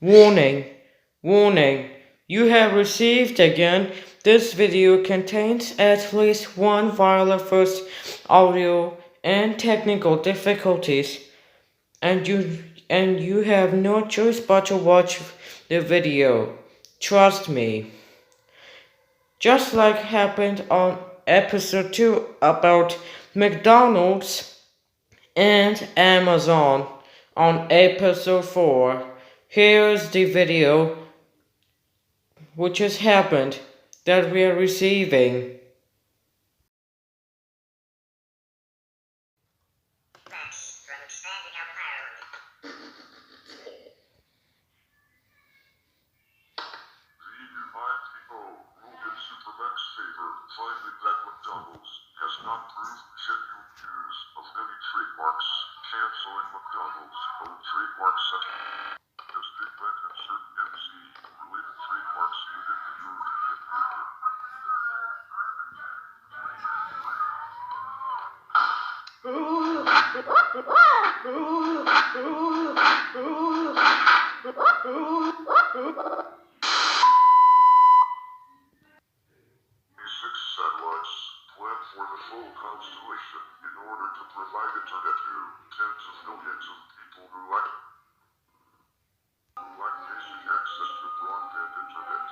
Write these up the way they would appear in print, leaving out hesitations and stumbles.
Warning, warning, you have received again. This video contains at least one violent first audio and technical difficulties, and you have no choice but to watch the video. Trust me. Just like happened on episode 2 about McDonald's and Amazon on episode 4. Here's the video which has happened that we are receiving. Finding that McDonald's has not proved genuine use of any trademarks, canceling McDonald's own trademarks such as Big Mac and certain MC-related trademarks within the European Union. Satellites planned for the full constellation in order to provide internet to tens of millions of people who lack basic access to broadband internet.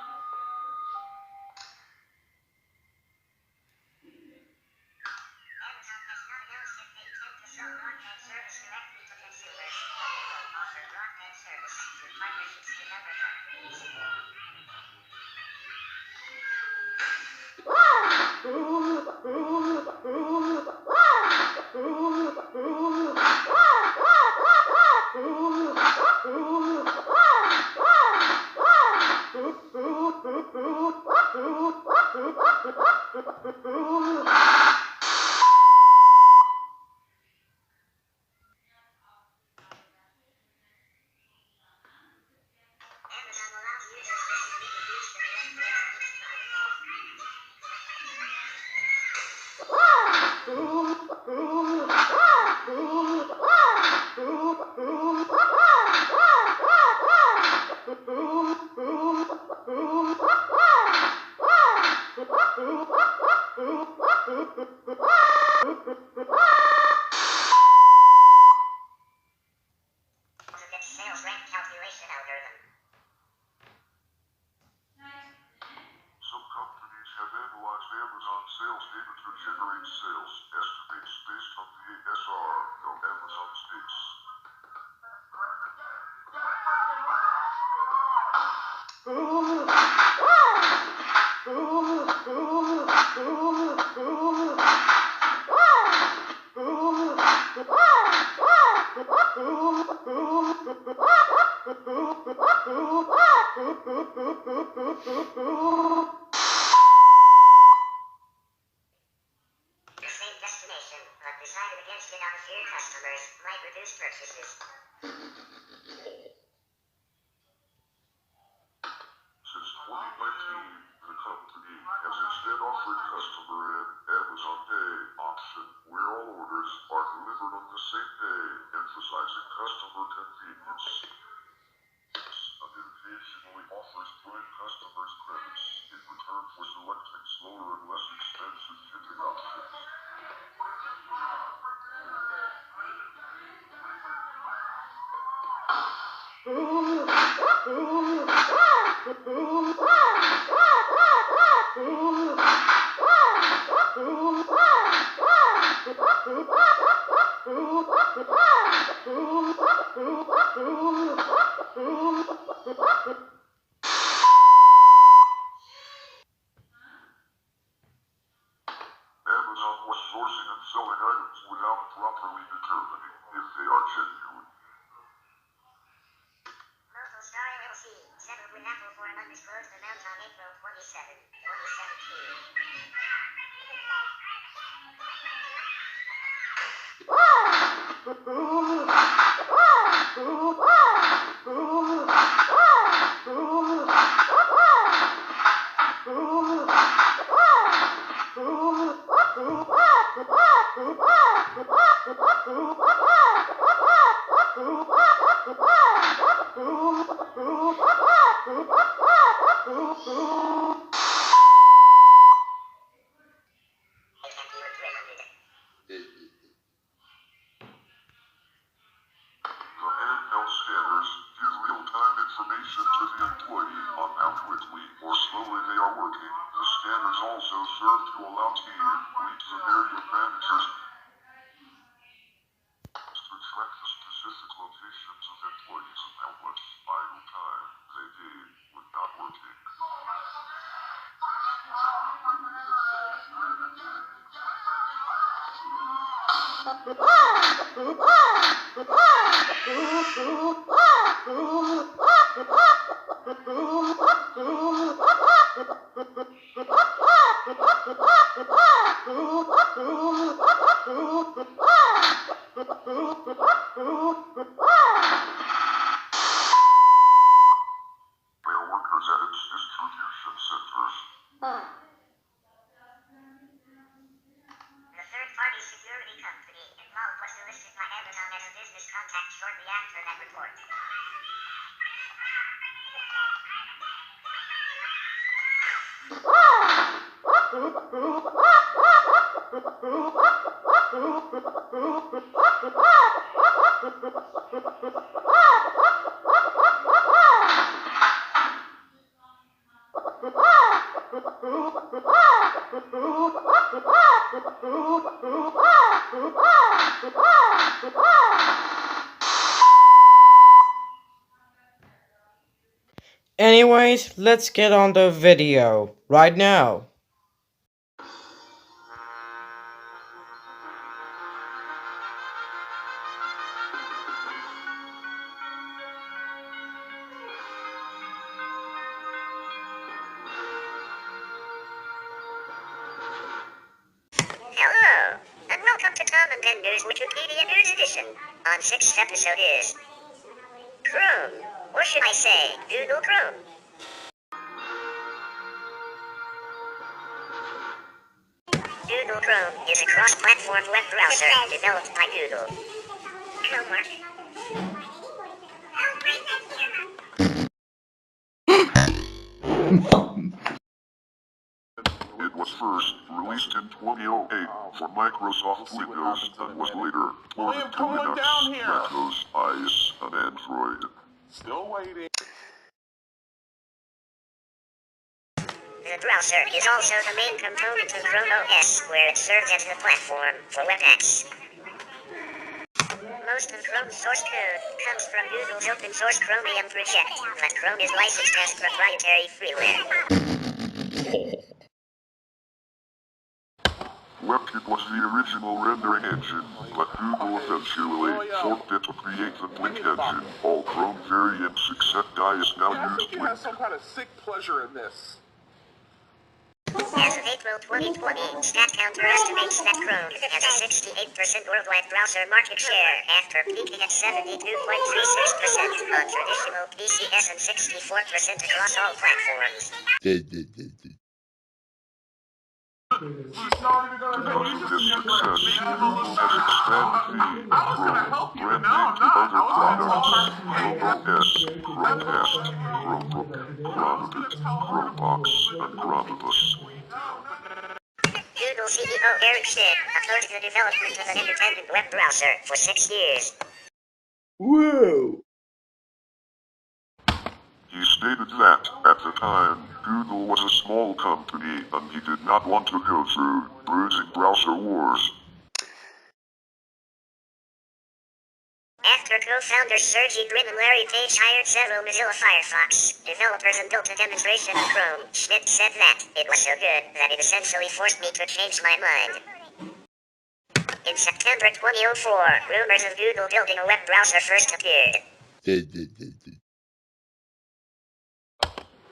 Amazon has not announced if they intend to sell broadband service directly to consumers, but they will offer broadband service through partnerships with other companies. Amazon allows users to secretly use the direct sales rank calculation algorithm. Some companies have analyzed Amazon sales data to generate sales estimates based on the ASR of Amazon states. The same destination, but decided against it on a few customers, might reduce purchases. Since 2019, the company has instead offered customer an Amazon Pay option where all orders are delivered on the same day, emphasizing customer convenience. It occasionally offers Prime customers credits in return for selecting slower and less expensive shipping options. Amazon was sourcing and selling items without properly determining if they are genuine. Local Star LLC settled with Apple for an undisclosed amount on April 27, 2017. The handheld scanners give real-time information to the employee on how quickly or slowly they are working. The scanners also serve to allow team leads and area managers to track the specific locations of employees and how much idle time they gain when not working. Where workers at its distribution centers. The third-party security company involved was solicited by Amazon as a business contact shortly after that report. Anyways, let's get on the video right now. Hello, and welcome to Tom and Bender's Wikipedia News Edition. On 6th episode is Chrome, or should I say Google Chrome. Google Chrome is a cross-platform web browser developed by Google. Chrome. It was first released in 2008 for Microsoft Windows and was later ported to Linux, Windows, iOS, and Android. Still waiting. The browser is also the main component of Chrome OS, where it serves as the platform for web apps. Most of Chrome's source code comes from Google's open source Chromium project, but Chrome is licensed as proprietary freeware. WebKit was the original rendering engine, but Google eventually forked it to create the Blink engine. All Chrome variants except iOS now I use think you have Blink. some kind of sick pleasure in this. As of April 2020, StatCounter estimates that Chrome has a 68% worldwide browser market share after peaking at 72.36% on traditional PCs and 64% across all platforms. Because of this success, Google has expanded the Chrome brand name to other products: Chrome OS, Chromecast, Chromebook, Chromebook, Chromebox, and Chromebus. Google CEO Eric Schmidt opposed the development of an independent web browser for 6 years. Whoa! He stated that, at the time, Google was a small company and he did not want to go through bruising browser wars. After co-founders Sergey Brin and Larry Page hired several Mozilla Firefox developers and built a demonstration of Chrome, Schmidt said that it was so good that it essentially forced me to change my mind. In September 2004, rumors of Google building a web browser first appeared.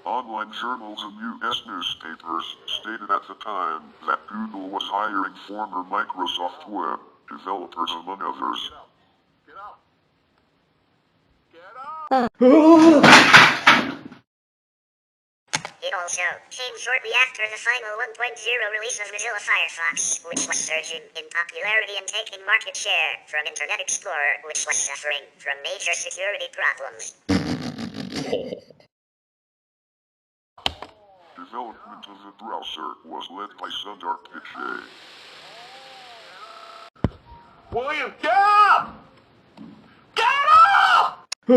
Online journals and U.S. newspapers stated at the time that Google was hiring former Microsoft web developers among others. Get out. Get out. It also came shortly after the final 1.0 release of Mozilla Firefox, which was surging in popularity and taking market share from Internet Explorer, which was suffering from major security problems. development of the browser was led by Sundar Pichai. William, get up! Get up! The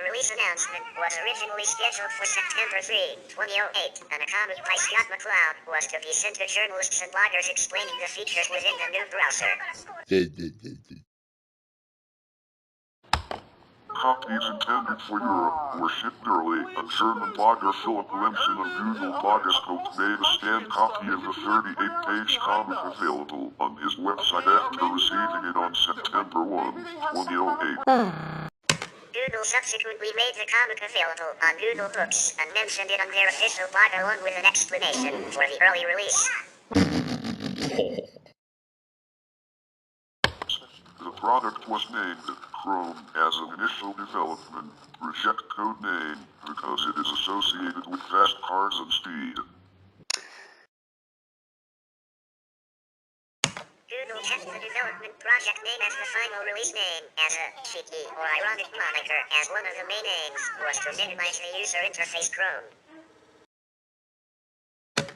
release announcement was originally scheduled for September 3, 2008, and a comment by Scott McCloud was to be sent to journalists and bloggers explaining the features within the new browser. Copies intended for Europe were shipped early, and German blogger Philip Lemson of Google Bloggoscope made a scanned copy of the 38-page comic available on his website after receiving it on September 1, 2008. Google subsequently made the comic available on Google Books and mentioned it on their official blog along with an explanation for the early release. The product was named Chrome as an initial development project code name because it is associated with fast cars and speed. Google kept the development project name as the final release name, as a cheeky or ironic moniker, as one of the main aims was to minimize the user interface Chrome.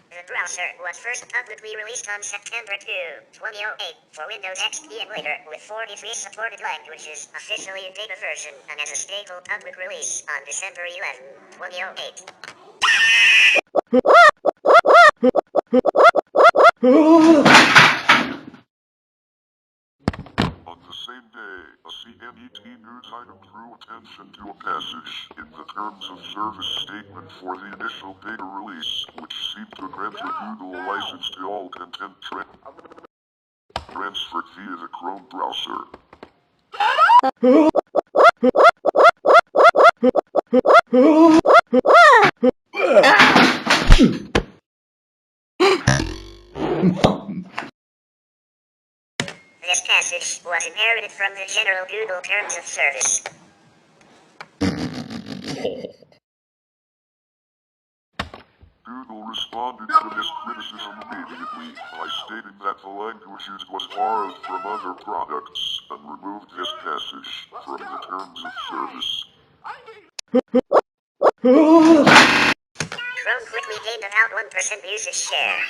The browser was first publicly released on September 2, 2008 for Windows XP and later with 43 supported languages, officially in beta version and as a stable public release on December 11, 2008. On the same day, a CNET news item drew attention to a passage in the Terms of Service statement for the initial beta release, which seemed to grant Google a license to all content transferred via the Chrome browser. This passage was inherited from the general Google Terms of Service. Google responded to this criticism immediately by stating that the language used was borrowed from other products and removed this passage from the Terms of Service. Chrome quickly gained about 1% usage share.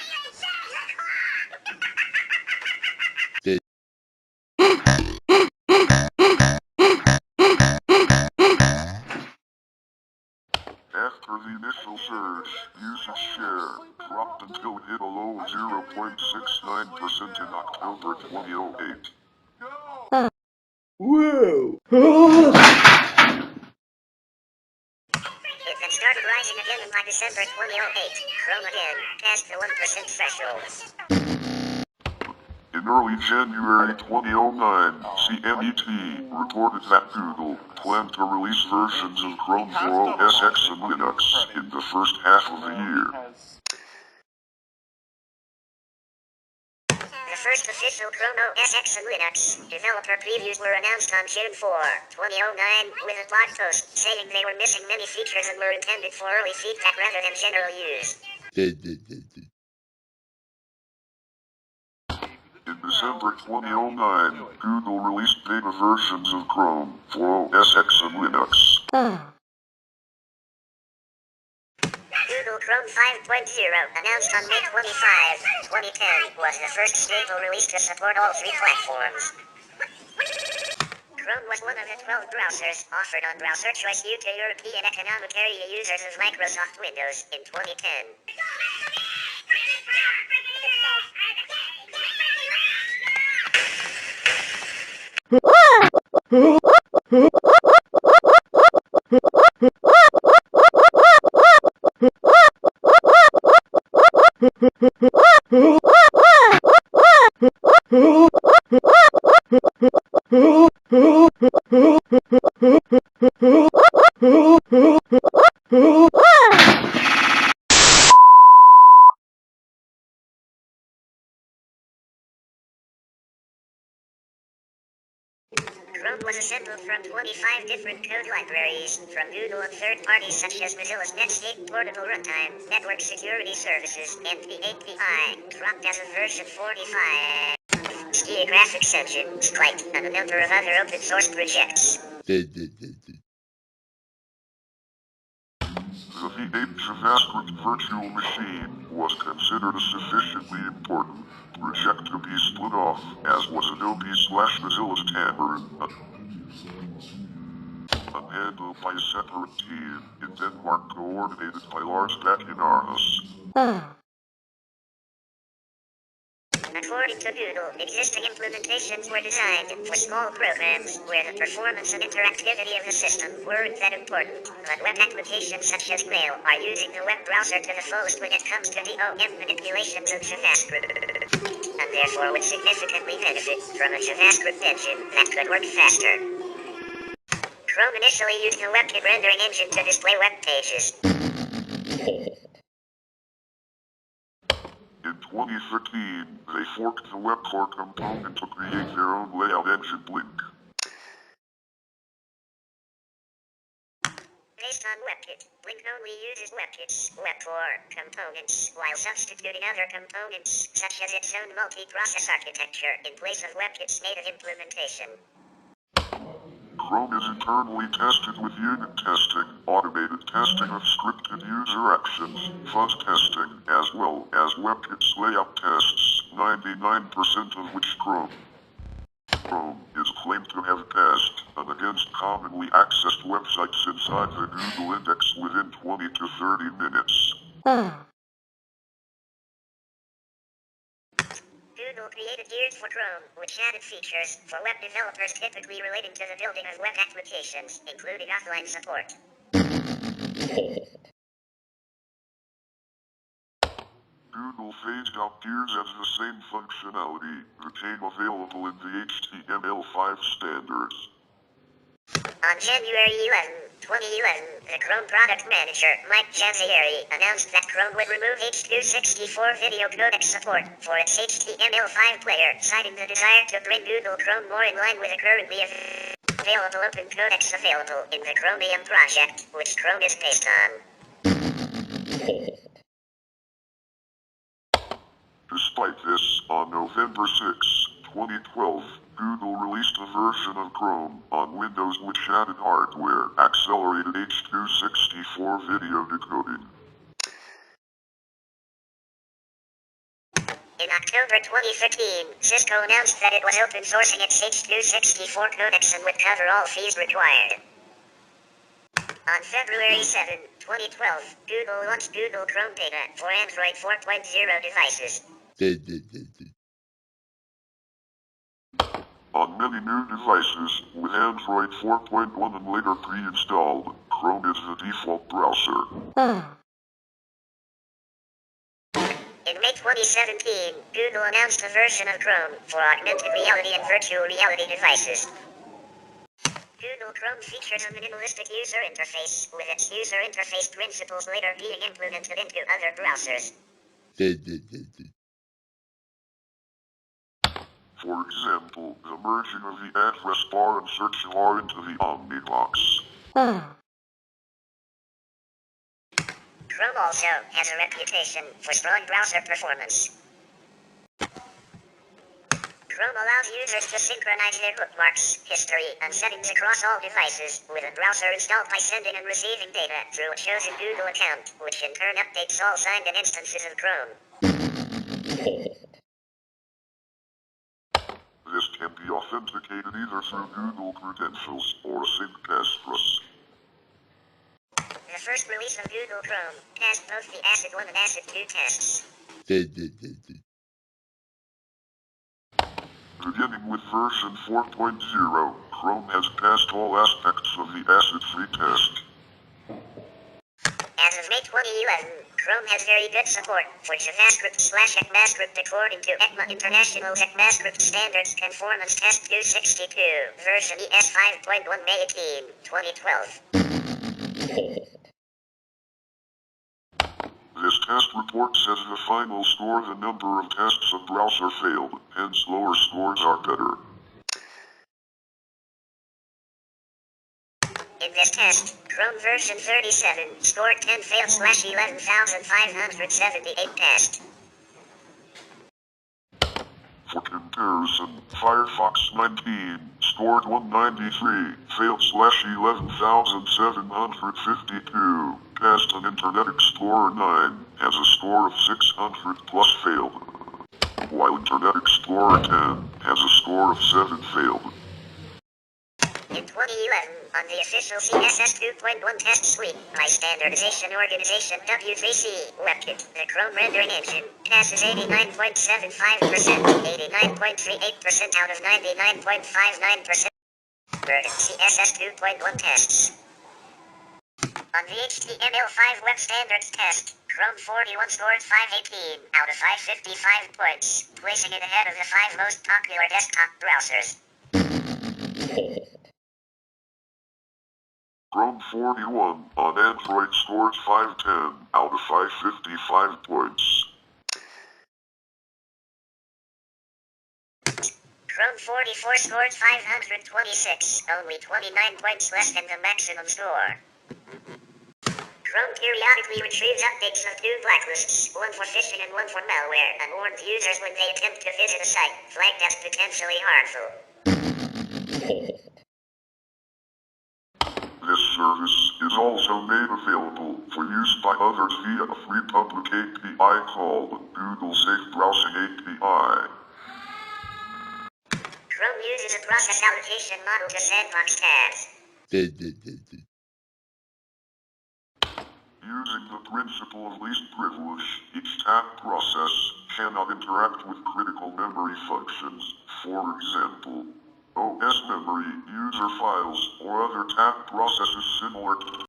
After the initial surge, usage share dropped until it hit a low of 0.69% in October 2008. Whoa! It then started rising again and by December 2008, Chrome again passed the 1% threshold. In early January 2009, CNET reported that Google planned to release versions of Chrome for OS X and Linux in the first half of the year. The first official Chrome OS X and Linux developer previews were announced on June 4, 2009, with a blog post saying they were missing many features and were intended for early feedback rather than general use. In December 2009, Google released beta versions of Chrome for OS X and Linux. Google Chrome 5.0, announced on May 25, 2010, was the first stable release to support all three platforms. Chrome was one of the 12 browsers offered on Browser Choice U to European Economic Area users of Microsoft Windows in 2010. Chrome was assembled from 25 different code libraries from Google and third parties such as Mozilla's Netscape Portable Runtime, Network Security Services, and the A.K.A. dropped as of version 45. Ski Graphics Engine, Sprite, and a number of other open source projects. A.K.A. JavaScript virtual machine was considered a sufficiently important project to be split off, as was Adobe/Mozilla's Xamarin, handled by a separate team in Denmark coordinated by Lars Bakken. According to Google, existing implementations were designed for small programs where the performance and interactivity of the system weren't that important, but web applications such as Mail are using the web browser to the fullest when it comes to DOM manipulations of JavaScript, and therefore would significantly benefit from a JavaScript engine that could work faster. Chrome initially used a WebKit rendering engine to display web pages. In 2013, they forked the WebCore component to create their own layout engine, Blink. Based on WebKit, Blink only uses WebKit's WebCore components while substituting other components, such as its own multi-process architecture, in place of WebKit's native implementation. Chrome is internally tested with unit testing, automated testing of scripted user actions, fuzz testing, as well as WebKit's layout tests, 99% of which Chrome is claimed to have passed, and against commonly accessed websites inside the Google index within 20 to 30 minutes. Google created Gears for Chrome, which added features for web developers typically relating to the building of web applications, including offline support. Google phased out Gears as the same functionality became available in the HTML5 standards. On January 11, 2011, the Chrome product manager, Mike Jazzieri, announced that Chrome would remove H.264 video codec support for its HTML5 player, citing the desire to bring Google Chrome more in line with the currently available open codecs available in the Chromium project, which Chrome is based on. Despite this, on November 6, 2012, Google released a version of Chrome on Windows which added hardware accelerated H.264 video decoding. In October 2015, Cisco announced that it was open sourcing its H.264 codecs and would cover all fees required. On February 7, 2012, Google launched Google Chrome Beta for Android 4.0 devices. On many new devices, with Android 4.1 and later pre-installed, Chrome is the default browser. In May 2017, Google announced a version of Chrome for augmented reality and virtual reality devices. Google Chrome features a minimalistic user interface, with its user interface principles later being implemented into other browsers. For example, the merging of the address bar and search bar into the Omnibox. Chrome also has a reputation for strong browser performance. Chrome allows users to synchronize their bookmarks, history, and settings across all devices, with a browser installed by sending and receiving data through a chosen Google account, which in turn updates all signed-in instances of Chrome. This can be authenticated either through Google credentials or sync passwords. The first release of Google Chrome passed both the ACID 1 and ACID 2 tests. Beginning with version 4.0, Chrome has passed all aspects of the ACID-free test. As of May 2011, Chrome has very good support for JavaScript/ECMAScript according to ECMA International's ECMAScript Standards Conformance Test 262, version ES 5.1 May 18, 2012. This test report says the final score the number of tests a browser failed, hence lower scores are better. In this test, Chrome version 37 scored 10 failed/11,578 passed. For comparison, Firefox 19 scored 193, failed /11,752. Passed on Internet Explorer 9, has a score of 600 plus failed. While Internet Explorer 10 has a score of 7 failed. In 2011, on the official CSS 2.1 test suite by standardization organization W3C WebKit, the Chrome rendering engine passes 89.75%, 89.38% out of 99.59% CSS 2.1 tests. On the HTML5 web standards test, Chrome 41 scored 518 out of 555 points, placing it ahead of the 5 most popular desktop browsers. Chrome 41 on Android scored 510 out of 555 points. Chrome 44 scored 526, only 29 points less than the maximum score. Chrome periodically retrieves updates of 2 blacklists, one for phishing and one for malware, and warns users when they attempt to visit a site flagged as potentially harmful. This service is also made available for use by others via a free public API called Google Safe Browsing API. Chrome uses a process allocation model to sandbox tabs. Using the principle of least privilege, each tab process cannot interact with critical memory functions, for example, OS memory, user files, or other tab processes similar to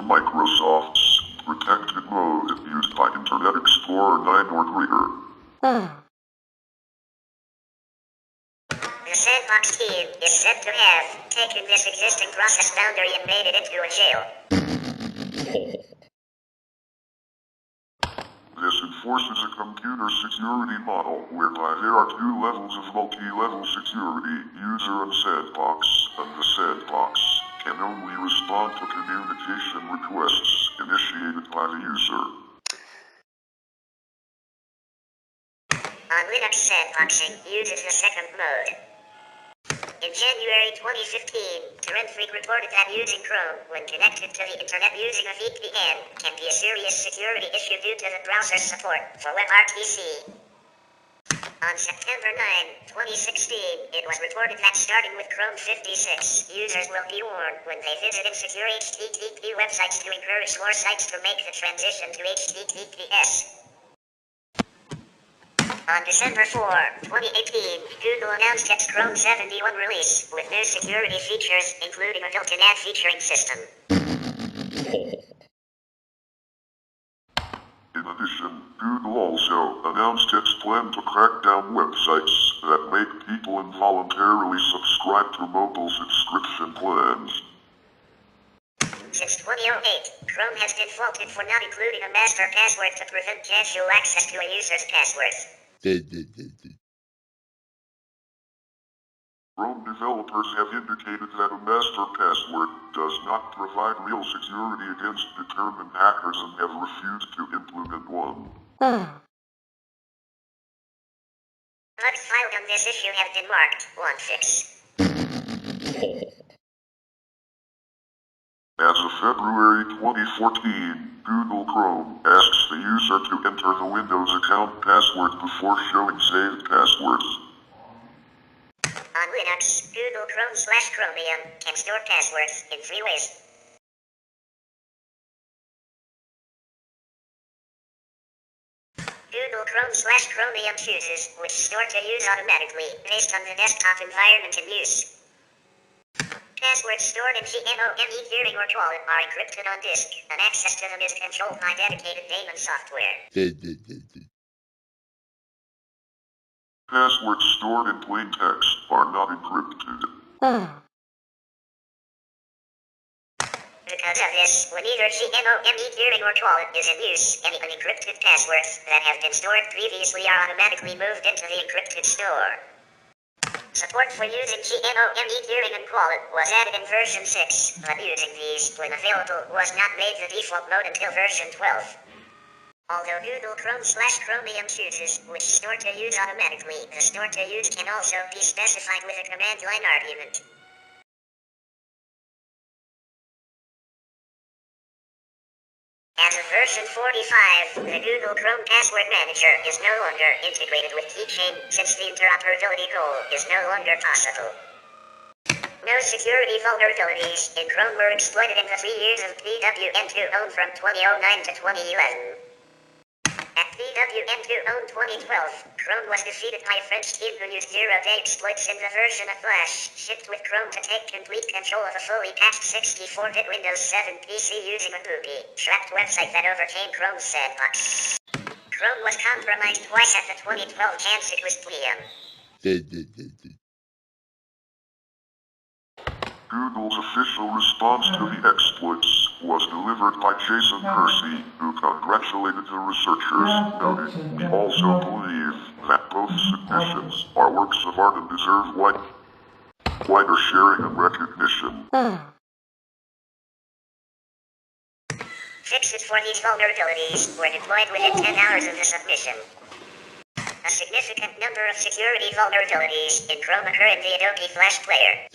Microsoft's protected mode used by Internet Explorer 9 or greater. The sandbox team is said to have taken this existing process boundary and made it into a jail. This enforces a computer security model whereby there are 2 levels of multi-level security, user and sandbox, and the sandbox can only respond to communication requests initiated by the user. On Linux, sandboxing uses the second mode. In January 2015, TorrentFreak reported that using Chrome when connected to the internet using a VPN can be a serious security issue due to the browser's support for WebRTC. On September 9, 2016, it was reported that starting with Chrome 56, users will be warned when they visit insecure HTTP websites to encourage more sites to make the transition to HTTPS. On December 4, 2018, Google announced its Chrome 71 release with new security features, including a built-in ad featuring system. In addition, Google also announced its plan to crack down websites that make people involuntarily subscribe to mobile subscription plans. Since 2008, Chrome has been faulted for not including a master password to prevent casual access to a user's passwords. Chrome developers have indicated that a master password does not provide real security against determined hackers and have refused to implement one. Bugs filed on this issue have been marked "Won't-fix." As of February 2014, Google Chrome asks the user to enter the Windows account password before showing saved passwords. On Linux, Google Chrome/Chromium can store passwords in 3 ways. Google Chrome/Chromium chooses which store to use automatically based on the desktop environment in use. Passwords stored in GNOME Hearing or Wallet are encrypted on disk, and access to them is controlled by dedicated daemon software. Passwords stored in plain text are not encrypted. Because of this, when either GNOME Hearing or Wallet is in use, any unencrypted passwords that have been stored previously are automatically moved into the encrypted store. Support for using GNOME Hearing and Wallet was added in version 6, but using these when available was not made the default mode until version 12. Although Google Chrome/Chromium chooses which store to use automatically, the store to use can also be specified with a command line argument. As of version 45, the Google Chrome Password Manager is no longer integrated with Keychain, since the interoperability goal is no longer possible. No security vulnerabilities in Chrome were exploited in the 3 years of PWN2 from 2009 to 2011. At PWN2 2012, Chrome was defeated by a French team who used zero-day exploits in the version of Flash, shipped with Chrome to take complete control of a fully patched 64-bit Windows 7 PC using a booby-trapped website that overcame Chrome's sandbox. Chrome was compromised twice at the 2012 chance it was PM. Google's official response to the exploits was delivered by Jason Kersey, who congratulated the researchers, noting, "We also believe that both submissions are works of art and deserve wider sharing and recognition." Fixes for these vulnerabilities were deployed within 10 hours of the submission. A significant number of security vulnerabilities in Chrome occur in the Adobe Flash Player.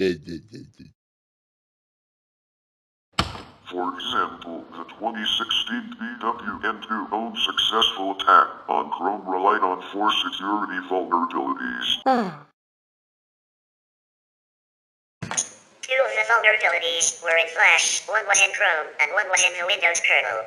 For example, the 2016 PWN2 successful attack on Chrome relied on 4 security vulnerabilities. 2 of the vulnerabilities were in Flash, 1 was in Chrome, and 1 was in the Windows kernel.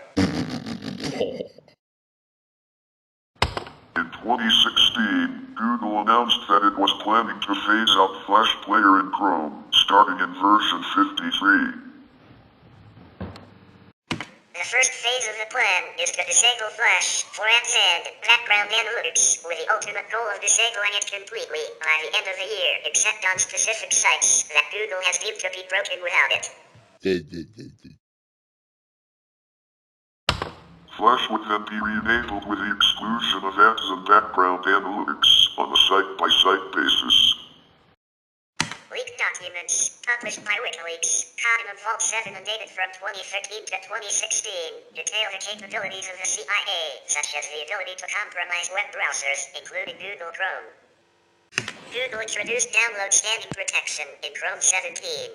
In 2016, Google announced that it was planning to phase out Flash Player in Chrome, starting in version 53. The first phase of the plan is to disable Flash for and background analytics, with the ultimate goal of disabling it completely by the end of the year, except on specific sites that Google has deemed to be broken without it. Flash would then be re-enabled with the exclusion of ads and background analytics on a site-by-site basis. Leaked documents, published by WikiLeaks, caught in Vault 7 and dated from 2013 to 2016, detail the capabilities of the CIA, such as the ability to compromise web browsers, including Google Chrome. Google introduced download standing protection in Chrome 17.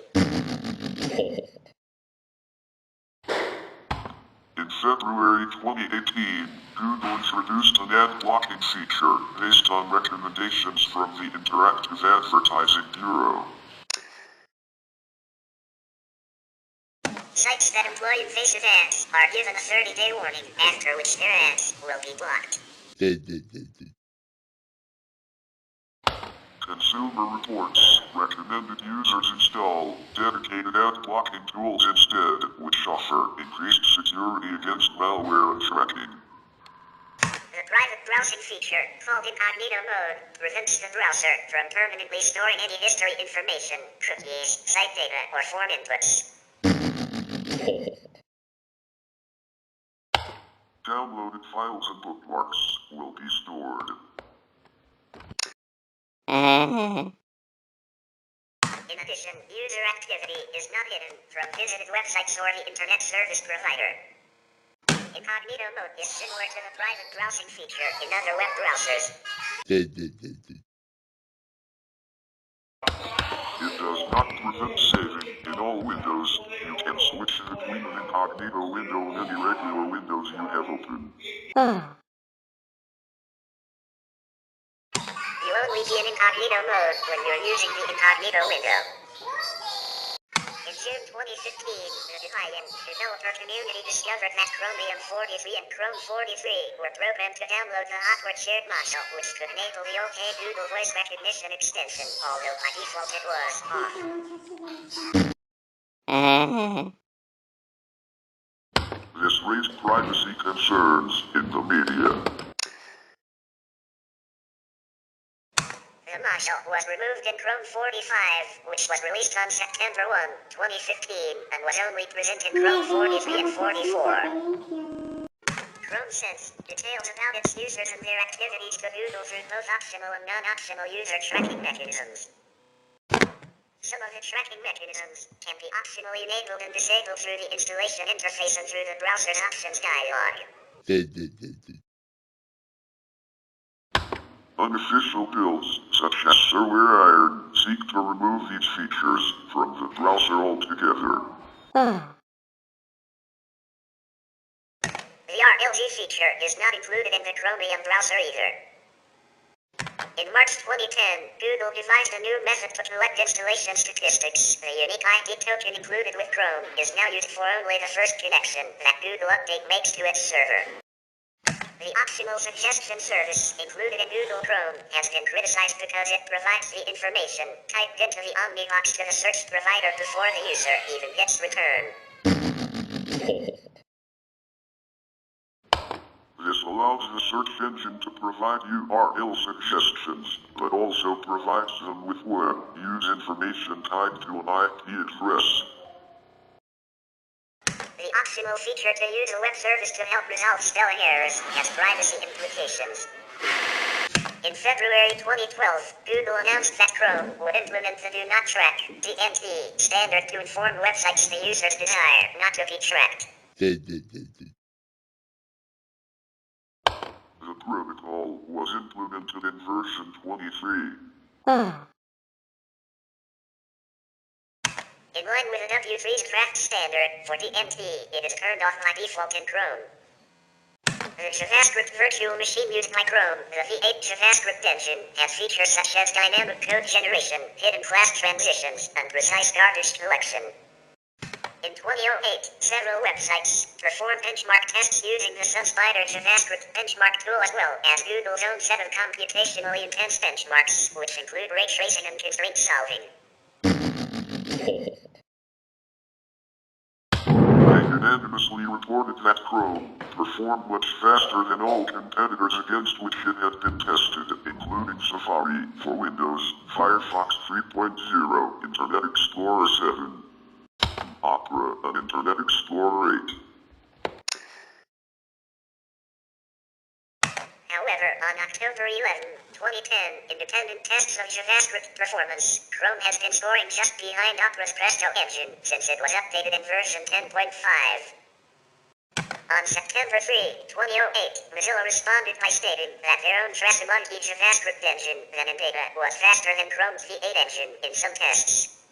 In February 2018, Google introduced an ad blocking feature based on recommendations from the Interactive Advertising Bureau. Sites that employ invasive ads are given a 30-day warning, after which their ads will be blocked. Consumer Reports recommended users install dedicated ad blocking tools instead, which offer increased security against malware and tracking. The private browsing feature, called incognito mode, prevents the browser from permanently storing any history information, cookies, site data, or form inputs. Downloaded files and bookmarks will be stored. In addition, user activity is not hidden from visited websites or the internet service provider. Incognito mode is similar to the private browsing feature in other web browsers. It does not prevent saving in all windows. You can switch between an incognito window and any regular windows you have open. You only be in incognito mode when you're using the incognito window. In June 2015, the Defiant developer community discovered that Chromium 43 and Chrome 43 were programmed to download the awkward shared module, which could enable the OK Google voice recognition extension, although by default it was off. This raised privacy concerns in the media. The module was removed in Chrome 45, which was released on September 1, 2015, and was only present in Chrome 43 and 44. Chrome sends details about its users and their activities to Google through both optional and non-optional user tracking mechanisms. Some of the tracking mechanisms can be optionally enabled and disabled through the installation interface and through the browser's options dialog. Unofficial builds, such as Server Iron, seek to remove these features from the browser altogether. The RLG feature is not included in the Chromium browser either. In March 2010, Google devised a new method to collect installation statistics. The unique ID token included with Chrome is now used for only the first connection that Google Update makes to its server. The optional suggestion service included in Google Chrome has been criticized because it provides the information typed into the Omnibox to the search provider before the user even hits return. This allows the search engine to provide URL suggestions, but also provides them with web use information tied to an IP address. The optional feature to use a web service to help resolve spelling errors has privacy implications. In February 2012, Google announced that Chrome would implement the Do Not Track (DNT) standard to inform websites the users desire not to be tracked. The protocol was implemented in version 23. In line with the W3's draft standard for DNT, it is turned off by default in Chrome. The JavaScript virtual machine used by Chrome, the V8 JavaScript engine, has features such as dynamic code generation, hidden class transitions, and precise garbage collection. In 2008, several websites performed benchmark tests using the SunSpider JavaScript benchmark tool as well as Google's own set of computationally intense benchmarks, which include ray tracing and constraint solving. They unanimously reported that Chrome performed much faster than all competitors against which it had been tested, including Safari for Windows, Firefox 3.0, Internet Explorer 7, Opera, and Internet Explorer 8. However, on October 11, 2010, independent tests of JavaScript performance, Chrome has been scoring just behind Opera's Presto engine since it was updated in version 10.5. On September 3, 2008, Mozilla responded by stating that their own Trasamonte JavaScript engine, then in beta, was faster than Chrome's V8 engine in some tests.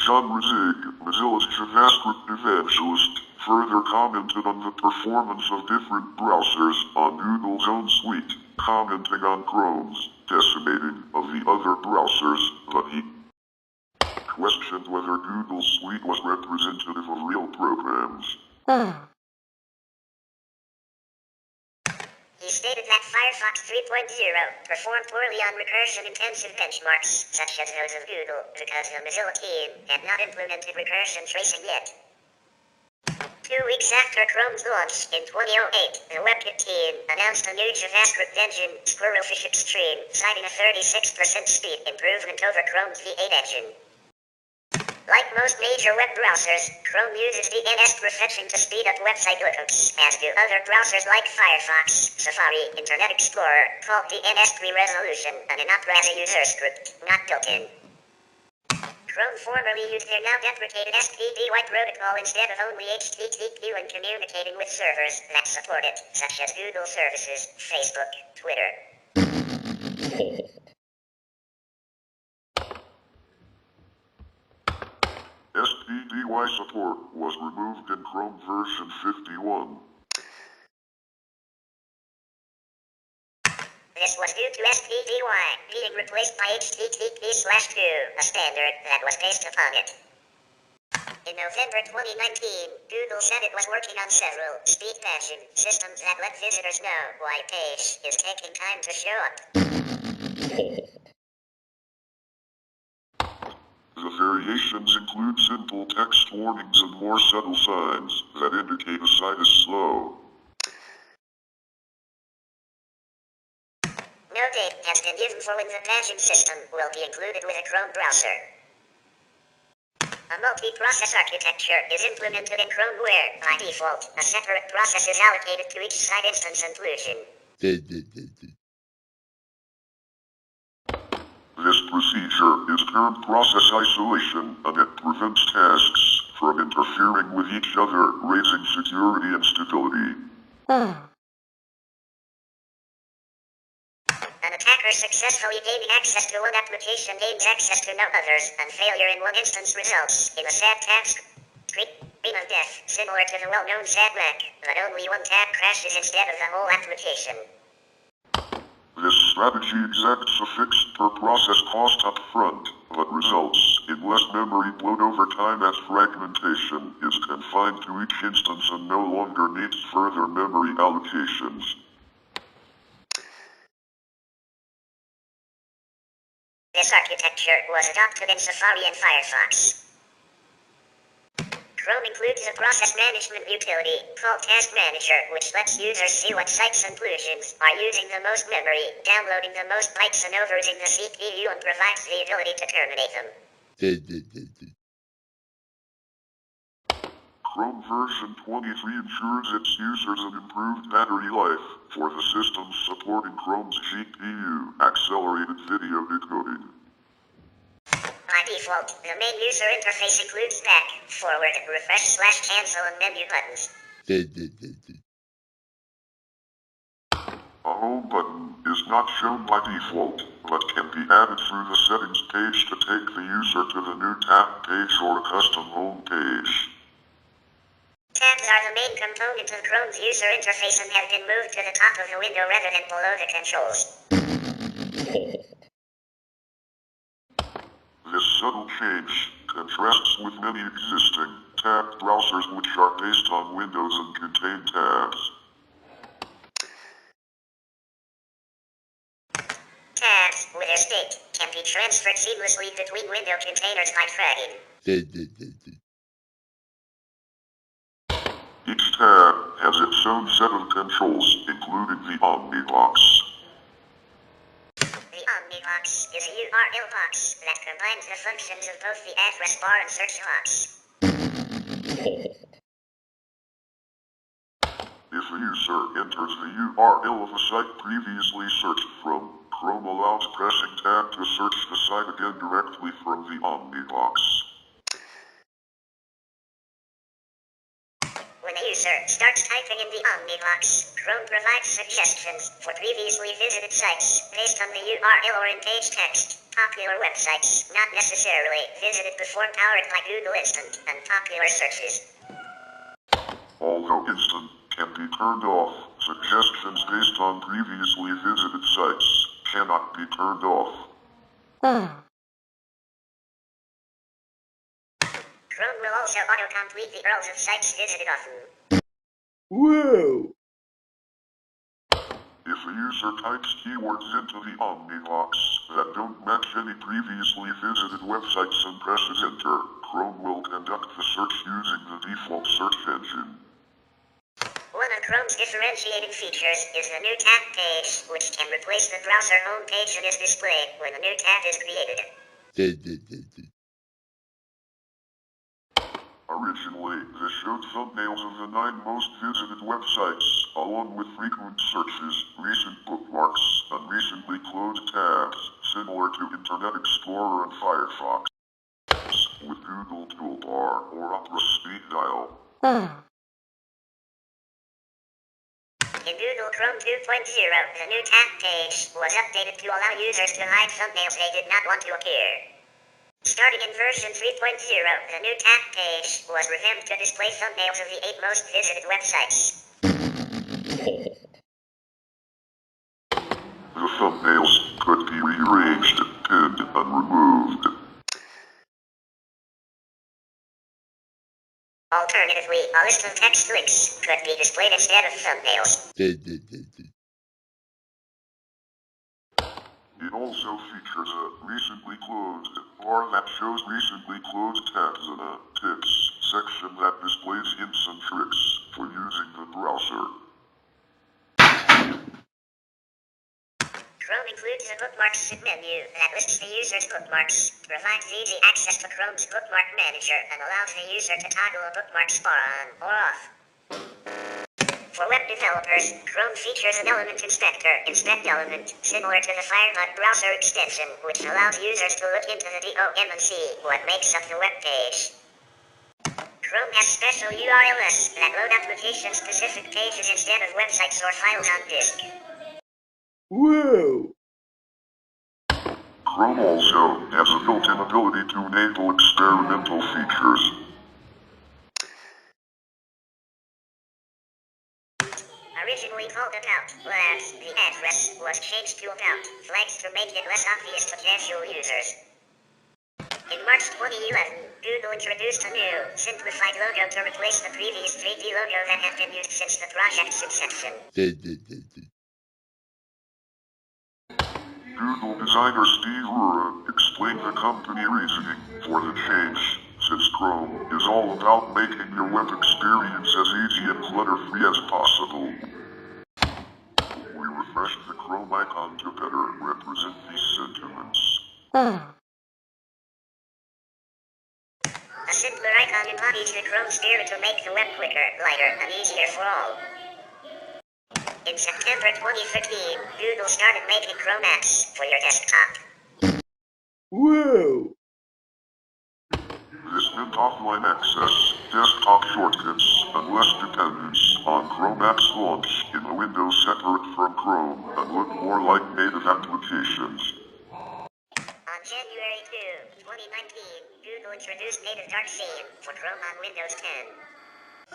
John Rizig, Mozilla's JavaScript evangelist, further commented on the performance of different browsers on Google's own suite, commenting on Chrome's decimating of the other browsers, but he questioned whether Google's suite was representative of real programs. He stated that Firefox 3.0 performed poorly on recursion-intensive benchmarks, such as those of Google, because the Mozilla team had not implemented recursion tracing yet. 2 weeks after Chrome's launch in 2008, the WebKit team announced a new JavaScript engine, Squirrelfish Extreme, citing a 36% speed improvement over Chrome's V8 engine. Like most major web browsers, Chrome uses DNS prefetching to speed up website lookups, as do other browsers like Firefox, Safari, Internet Explorer, called DNS pre-resolution, and an Opera as a user script, not built in. Chrome formerly used their now deprecated SPDY protocol instead of only HTTP when communicating with servers that support it, such as Google services, Facebook, Twitter. SPDY support was removed in Chrome version 51. This was due to SPDY being replaced by HTTP/2, a standard that was based upon it. In November 2019, Google said it was working on several speed patching systems that let visitors know why a page is taking time to show up. The variations include simple text warnings and more subtle signs that indicate a site is slow. No date has been given for when the patching system will be included with a Chrome browser. A multi-process architecture is implemented in Chrome where, by default, a separate process is allocated to each site instance inclusion. This procedure is termed process isolation, and it prevents tasks from interfering with each other, raising security and stability. An attacker successfully gaining access to one application gains access to no others, and failure in one instance results in a sad task. Screen of death, similar to the well-known sad wreck, but only one tab crashes instead of the whole application. This strategy exacts a fixed per process cost up front, but results in less memory bloat over time as fragmentation is confined to each instance and no longer needs further memory allocations. This architecture was adopted in Safari and Firefox. Chrome includes a process management utility called Task Manager, which lets users see what sites and solutions are using the most memory, downloading the most bytes and overusing the CPU, and provides the ability to terminate them. Chrome version 23 ensures its users an improved battery life for the systems supporting Chrome's GPU accelerated video decoding. By default, the main user interface includes back, forward, refresh, cancel, and menu buttons. A home button is not shown by default, but can be added through the settings page to take the user to the new tab page or a custom home page. Tabs are the main component of Chrome's user interface and have been moved to the top of the window rather than below the controls. This subtle change contrasts with many existing tabbed browsers which are based on Windows and contain tabs. Tabs, with their state, can be transferred seamlessly between window containers by dragging. Each tab has its own set of controls, including the Omnibox. The Omnibox is a URL box that combines the functions of both the address bar and search box. If a user enters the URL of a site previously searched from, Chrome allows pressing tab to search the site again directly from the Omnibox. When a user starts typing in the Omnibox, Chrome provides suggestions for previously visited sites based on the URL or in page text. Popular websites, not necessarily visited before, powered by Google Instant and popular searches. Although Instant can be turned off, suggestions based on previously visited sites cannot be turned off. Chrome will also autocomplete the URLs of sites visited often. Whoa! If a user types keywords into the Omnibox that don't match any previously visited websites and presses enter, Chrome will conduct the search using the default search engine. One of Chrome's differentiating features is the new tab page, which can replace the browser home page that is displayed when a new tab is created. Originally, this showed thumbnails of the 9 most visited websites, along with frequent searches, recent bookmarks, and recently closed tabs, similar to Internet Explorer and Firefox, with Google Toolbar or Opera Speed Dial. In Google Chrome 2.0, the new tab page was updated to allow users to hide thumbnails they did not want to appear. Starting in version 3.0, the new tab page was revamped to display thumbnails of the 8 most visited websites. The thumbnails could be rearranged, pinned, and removed. Alternatively, a list of text links could be displayed instead of thumbnails. It also features a recently closed bar that shows recently closed tabs and a tips section that displays hints and tricks for using the browser. Chrome includes a bookmarks menu that lists the user's bookmarks, provides easy access to Chrome's bookmark manager, and allows the user to toggle a bookmark bar on or off. For web developers, Chrome features an element inspector, inspect element, similar to the Firefox browser extension, which allows users to look into the DOM and see what makes up the web page. Chrome has special URLs that load application-specific pages instead of websites or files on disk. Whoa! Chrome also has a built-in ability to enable experimental features. Originally called About, the address was changed to About Flags to make it less obvious to casual users. In March 2011, Google introduced a new, simplified logo to replace the previous 3D logo that had been used since the project's inception. Google designer Steve Rura explained the company reasoning for the change, since Chrome is all about making your web experience as easy and clutter-free as possible. We refreshed the Chrome icon to better represent these sentiments. A simpler icon embodies the Chrome spirit to make the web quicker, lighter, and easier for all. In September 2015, Google started making Chrome apps for your desktop. Whoa! This meant offline access, desktop shortcuts, and less dependence on Chrome apps launch in a window separate from Chrome and look more like native applications. On January 2, 2019, Google introduced native dark theme for Chrome on Windows 10.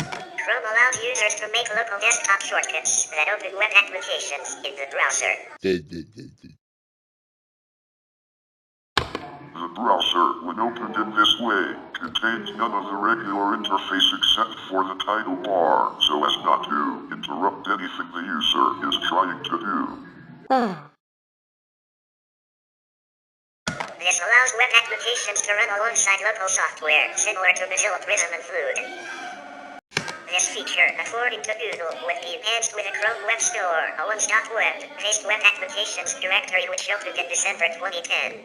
Chrome allows users to make local desktop shortcuts that open web applications in the browser. The browser, when opened in this way, contains none of the regular interface except for the title bar, so as not to interrupt anything the user is trying to do. This allows web applications to run alongside local software, similar to Mozilla Prism and Fluid. This feature, according to Google, would be enhanced with a Chrome Web Store, a one-stop web-based web applications directory which opened in December 2010.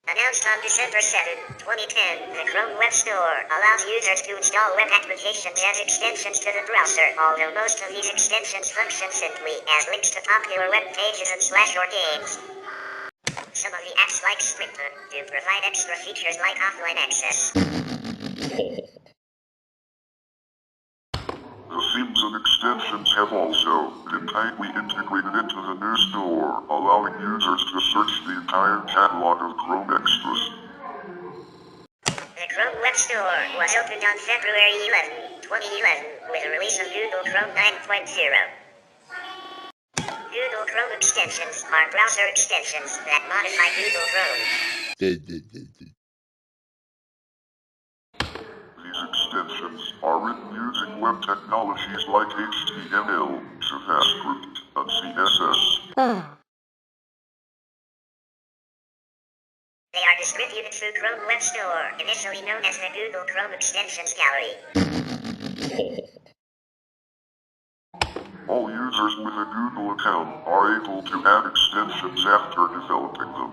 Announced on December 7, 2010, the Chrome Web Store allows users to install web applications as extensions to the browser, although most of these extensions function simply as links to popular web pages and / or games. Some of the apps like Sprinter do provide extra features like offline access. The themes and extensions have also been tightly integrated into the new store, allowing users to search the entire catalog of Chrome extras. The Chrome Web Store was opened on February 11, 2011, with the release of Google Chrome 9.0. Google Chrome extensions are browser extensions that modify Google Chrome. These extensions are written using web technologies like HTML, JavaScript, and CSS. They are distributed through Chrome Web Store, initially known as the Google Chrome Extensions Gallery. All users with a Google account are able to add extensions after developing them.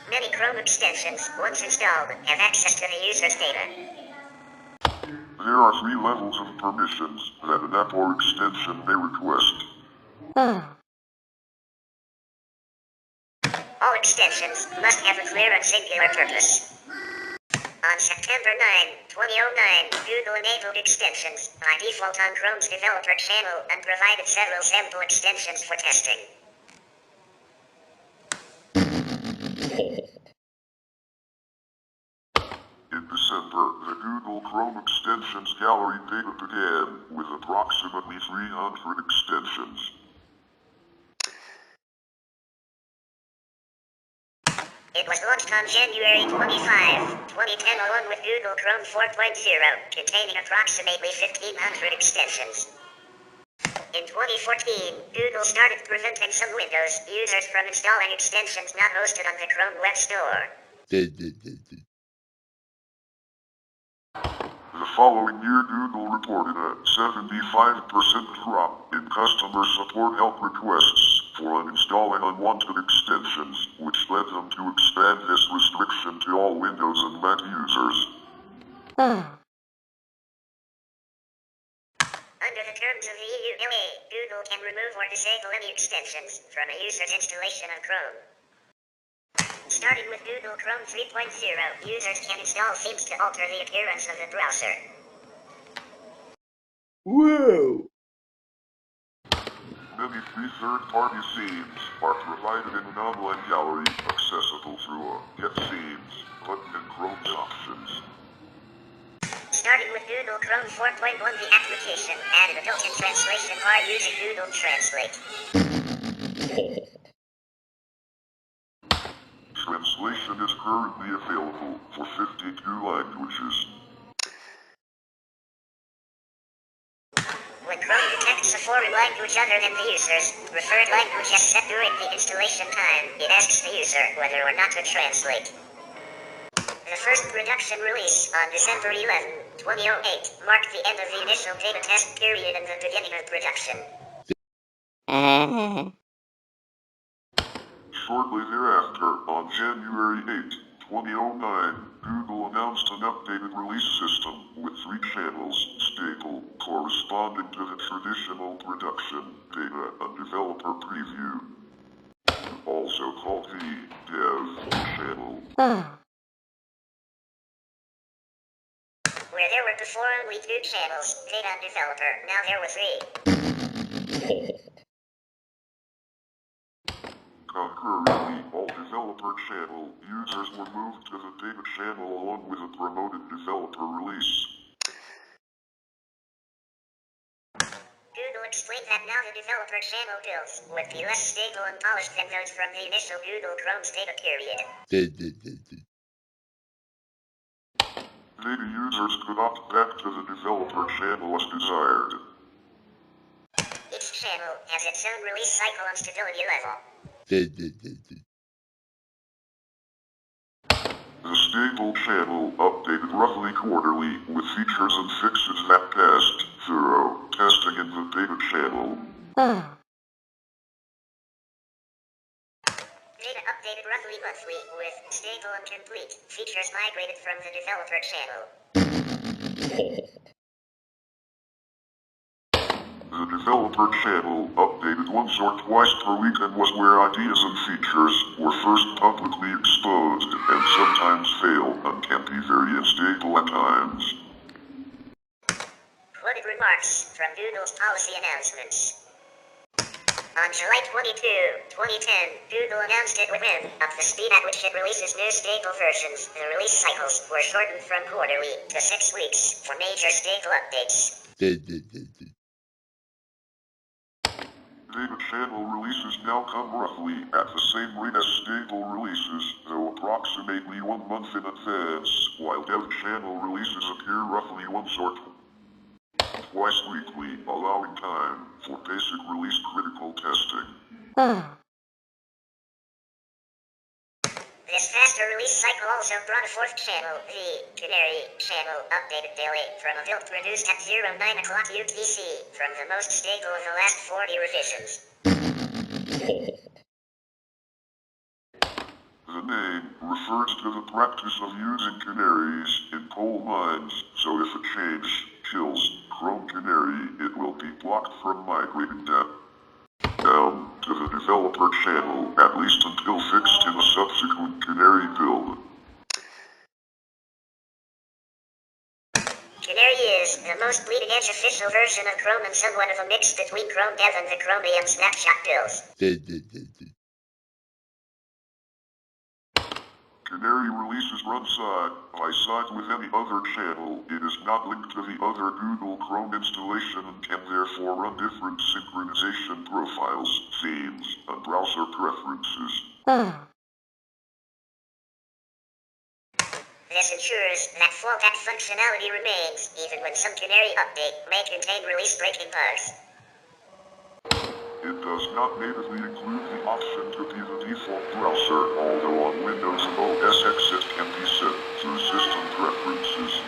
Many Chrome extensions, once installed, have access to the user's data. There are 3 levels of permissions that an app or extension may request. All extensions must have a clear and singular purpose. On September 9, 2009, Google enabled extensions by default on Chrome's developer channel and provided several sample extensions for testing. In December, the Google Chrome Extensions Gallery beta began with approximately 300 extensions. It was launched on January 25, 2010 along with Google Chrome 4.0, containing approximately 1,500 extensions. In 2014, Google started preventing some Windows users from installing extensions not hosted on the Chrome Web Store. The following year, Google reported a 75% drop in customer support help requests for uninstalling unwanted extensions, which led them to expand this restriction to all Windows and Mac users. Under the terms of the EU, Google can remove or disable any extensions from a user's installation of Chrome. Starting with Google Chrome 3.0, users can install themes to alter the appearance of the browser. Whoa! Many free third-party themes are provided in an online gallery accessible through a Get Themes button in Chrome's options. Starting with Google Chrome 4.1, the application added a built-in translation bar using Google Translate. Translation is currently available for 52 languages. When Chrome detects a foreign language other than the user's preferred language as set during the installation time, it asks the user whether or not to translate. The first production release on December 11, 2008 marked the end of the initial beta test period and the beginning of production. Shortly thereafter, on January 8, 2009, Google announced an updated release system with 3 channels, stable, corresponding to the traditional production, beta, and developer preview, also called the Dev channel. Where there were before only 2 channels, beta and developer, now there were 3. Concurrently, all developer channel users were moved to the beta channel along with a promoted developer release. Google explained that now the developer channel builds would be less stable and polished than those from the initial Google Chrome's beta period. Beta users could opt back to the developer channel as desired. Each channel has its own release cycle and stability level. The stable channel updated roughly quarterly with features and fixes that passed thorough testing in the beta channel. Data updated roughly monthly with stable and complete features migrated from the developer channel. The developer channel updated once or twice per week and was where ideas and features were first publicly exposed and sometimes fail and can be very unstable at times. Quoted remarks from Google's policy announcements. On July 22, 2010, Google announced it would ramp up the speed at which it releases new stable versions. The release cycles were shortened from quarterly to 6 weeks for major stable updates. Beta channel releases now come roughly at the same rate as stable releases, though approximately 1 month in advance, while dev channel releases appear roughly once or twice weekly, allowing time for basic release critical testing. This faster release cycle also brought a 4th channel, the Canary channel, updated daily from a build produced at 09 o'clock UTC, from the most stable of the last 40 revisions. The name refers to the practice of using canaries in coal mines, so if a change kills Chrome Canary, it will be blocked from migrating down to the developer channel, at least until fixed in a subsequent Canary build. Canary is the most bleeding-edge official version of Chrome and somewhat of a mix between Chrome Dev and the Chromium snapshot builds. Canary releases run side by side with any other channel. It is not linked to the other Google Chrome installation and can therefore run different synchronization profiles, themes, and browser preferences. This ensures that fallback functionality remains, even when some Canary update may contain release-breaking bugs. It does not natively include the option to be the default browser, although on Windows and OS X it can be set through system preferences.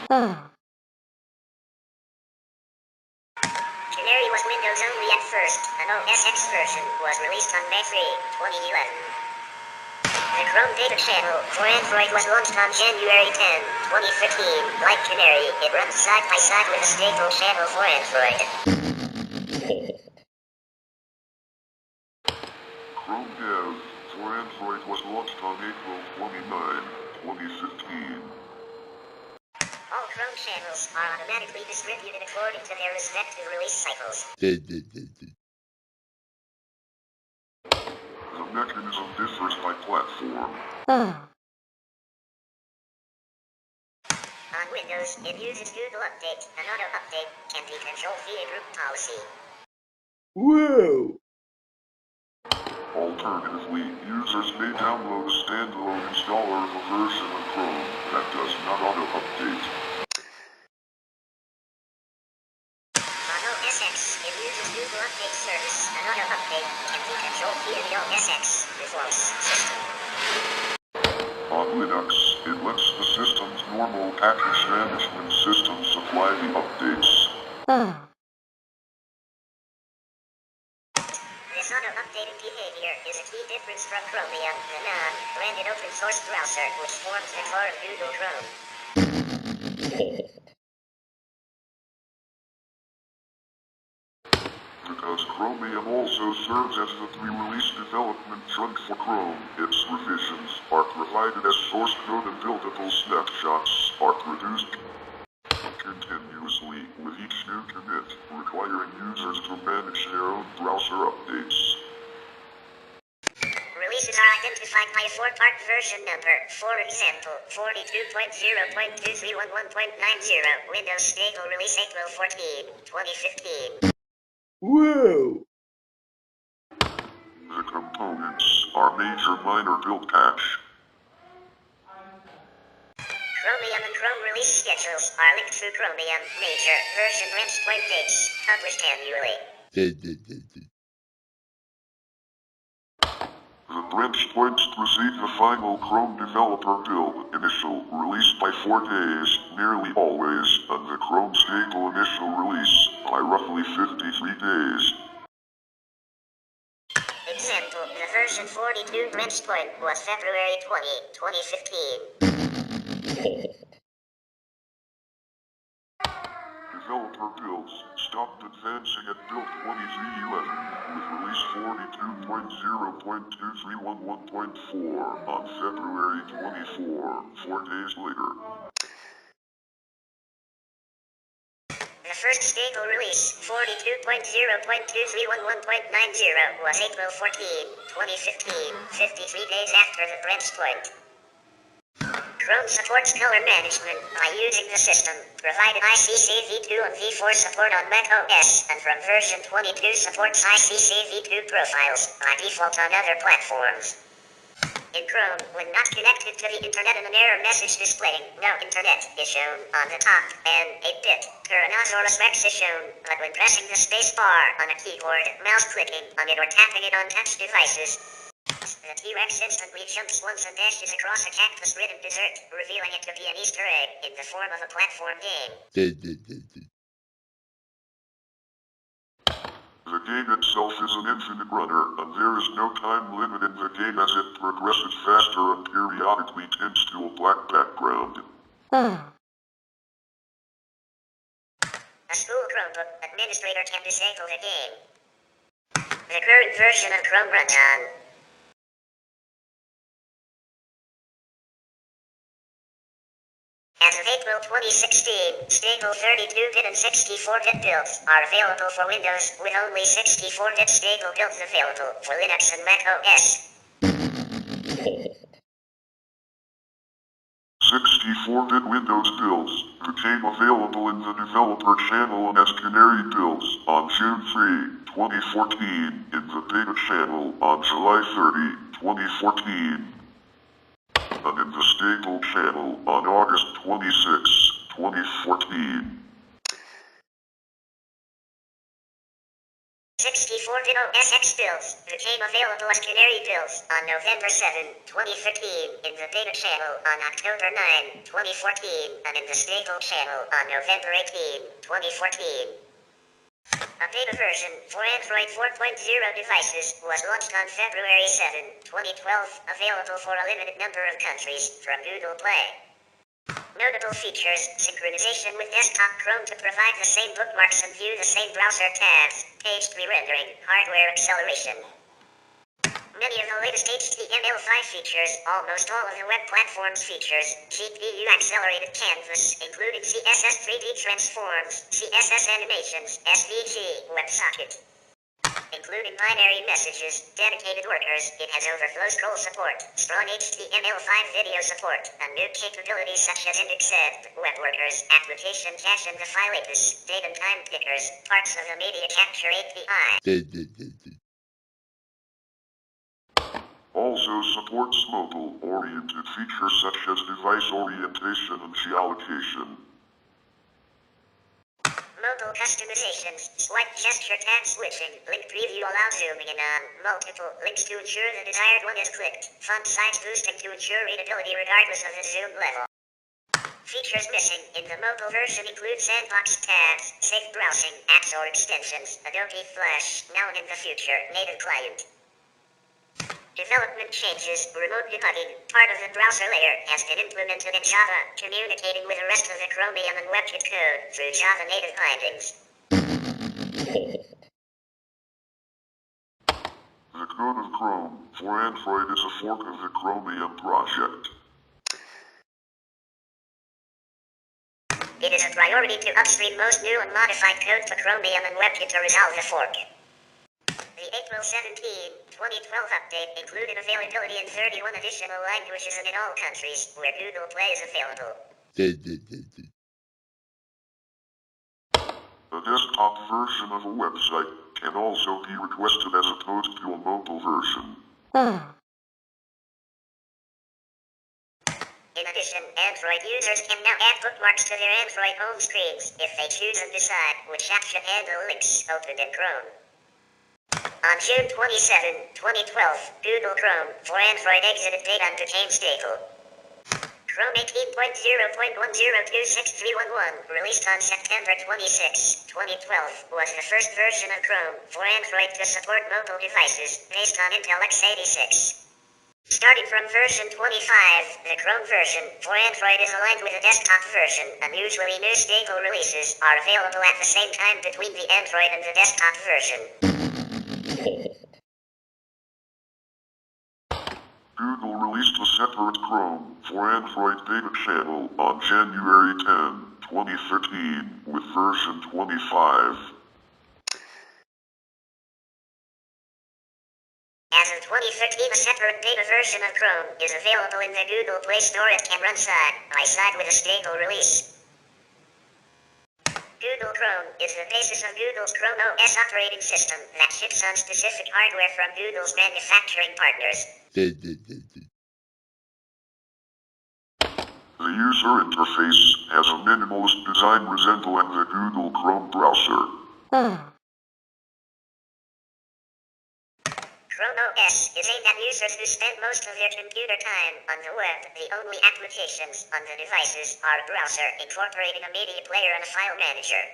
Canary was Windows only at first. An OS X version was released on May 3, 2011. The Chrome Beta channel for Android was launched on January 10, 2015. Like Canary, it runs side by side with a stable channel for Android. Chrome Dev for Android was launched on April 29, 2015. All Chrome channels are automatically distributed according to their respective release cycles. The mechanism differs by platform. On Windows, it uses Google Update. An auto update can be controlled via group policy. Whoa! Alternatively, users may download a standalone installer of a version of Chrome that does not auto-update. On OS X, it uses Google Update Service. An auto update can be controlled via the OS X defaults system. On Linux, it lets the system's normal package management system supply the updates. This auto-updating behavior is a key difference from Chromium, the non-branded open-source browser which forms the core of Google Chrome. Because Chromium also serves as the pre-release development trunk for Chrome, its revisions are provided as source code and buildable snapshots are produced continuously with each new commit, requiring users to manage their own browser updates. Releases are identified by a four-part version number. For example, 42.0.2311.90, Windows Stable Release April 14, 2015. Whoa! The components are major minor build patch. Chromium and Chrome release schedules are linked through Chromium major version branch point dates, published annually. The branch points precede the final Chrome developer build initial release by 4 days, nearly always, and the Chrome stable initial release by roughly 53 days. Example, the version 42 branch point was February 20, 2015. Developer builds stopped advancing at build 2311 with release 42.0.2311.4 on February 24, 4 days later. The first stable release, 42.0.2311.90, was April 14, 2015, 53 days after the branch point. Chrome supports color management by using the system, provided ICC v2 and v4 support on Mac OS, and from version 22 supports ICC v2 profiles by default on other platforms. In Chrome, when not connected to the internet and an error message displaying "No Internet" is shown on the top, and 8-bit Tyrannosaurus Rex is shown, but when pressing the space bar on a keyboard, mouse clicking on it or tapping it on touch devices, the T-Rex instantly jumps once and dashes across a cactus-ridden desert, revealing it to be an Easter egg in the form of a platform game. The game itself is an infinite runner, and there is no time limit in the game as it progresses faster and periodically tints to a black background. A school Chromebook administrator can disable the game. The current version of Chrome runs on As of April 2016, stable 32-bit and 64-bit builds are available for Windows, with only 64-bit stable builds available for Linux and Mac OS. 64-bit Windows builds became available in the developer channel and as Canary builds on June 3, 2014, in the beta channel on July 30, 2014. And in the stable channel on August 26, 2014. 64-bit OS X builds became available as Canary builds on November 7, 2013, in the beta channel on October 9, 2014, and in the stable channel on November 18, 2014. A beta version for Android 4.0 devices was launched on February 7, 2012, available for a limited number of countries from Google Play. Notable features: synchronization with desktop Chrome to provide the same bookmarks and view the same browser tabs, page pre-rendering, hardware acceleration. many of the latest HTML5 features, almost all of the web platform's features, GPU accelerated canvas, including CSS 3D transforms, CSS animations, SVG, WebSocket, including binary messages, dedicated workers. It has overflow scroll support, strong HTML5 video support, and new capabilities such as index-ed, web workers, application cache and the file apis, date and time pickers, parts of the media capture API. Also supports mobile-oriented features such as device orientation and geolocation. Mobile customizations, swipe gesture tab switching, link preview allow zooming in on multiple links to ensure the desired one is clicked, font size boosting to ensure readability regardless of the zoom level. Features missing in the mobile version include sandbox tabs, safe browsing, apps or extensions, Adobe Flash, now and in the future, native client. Development changes, remote debugging, part of the browser layer, has been implemented in Java, communicating with the rest of the Chromium and WebKit code through Java native bindings. The code of Chrome for Android is a fork of the Chromium project. It is a priority to upstream most new and modified code for Chromium and WebKit to resolve the fork. The April 17, 2012 update included availability in 31 additional languages and in all countries where Google Play is available. A desktop version of a website can also be requested as opposed to a mobile version. In addition, Android users can now add bookmarks to their Android home screens if they choose and decide which app should handle links opened in Chrome. On June 27, 2012, Google Chrome for Android exited data and became stable. Chrome 18.0.1026.311, released on September 26, 2012, was the first version of Chrome for Android to support mobile devices based on Intel x86. Starting from version 25, the Chrome version for Android is aligned with the desktop version, and usually new stable releases are available at the same time between the Android and the desktop version. Google released a separate Chrome for Android beta channel on January 10, 2013, with version 25. As of 2013, a separate beta version of Chrome is available in the Google Play Store and can run side by side with a stable release. Google Chrome is the basis of Google's Chrome OS operating system that ships on specific hardware from Google's manufacturing partners. The user interface has a minimalist design resembling the Google Chrome browser. Chrome OS is aimed at users who spend most of their computer time on the web. The only applications on the devices are a browser incorporating a media player and a file manager.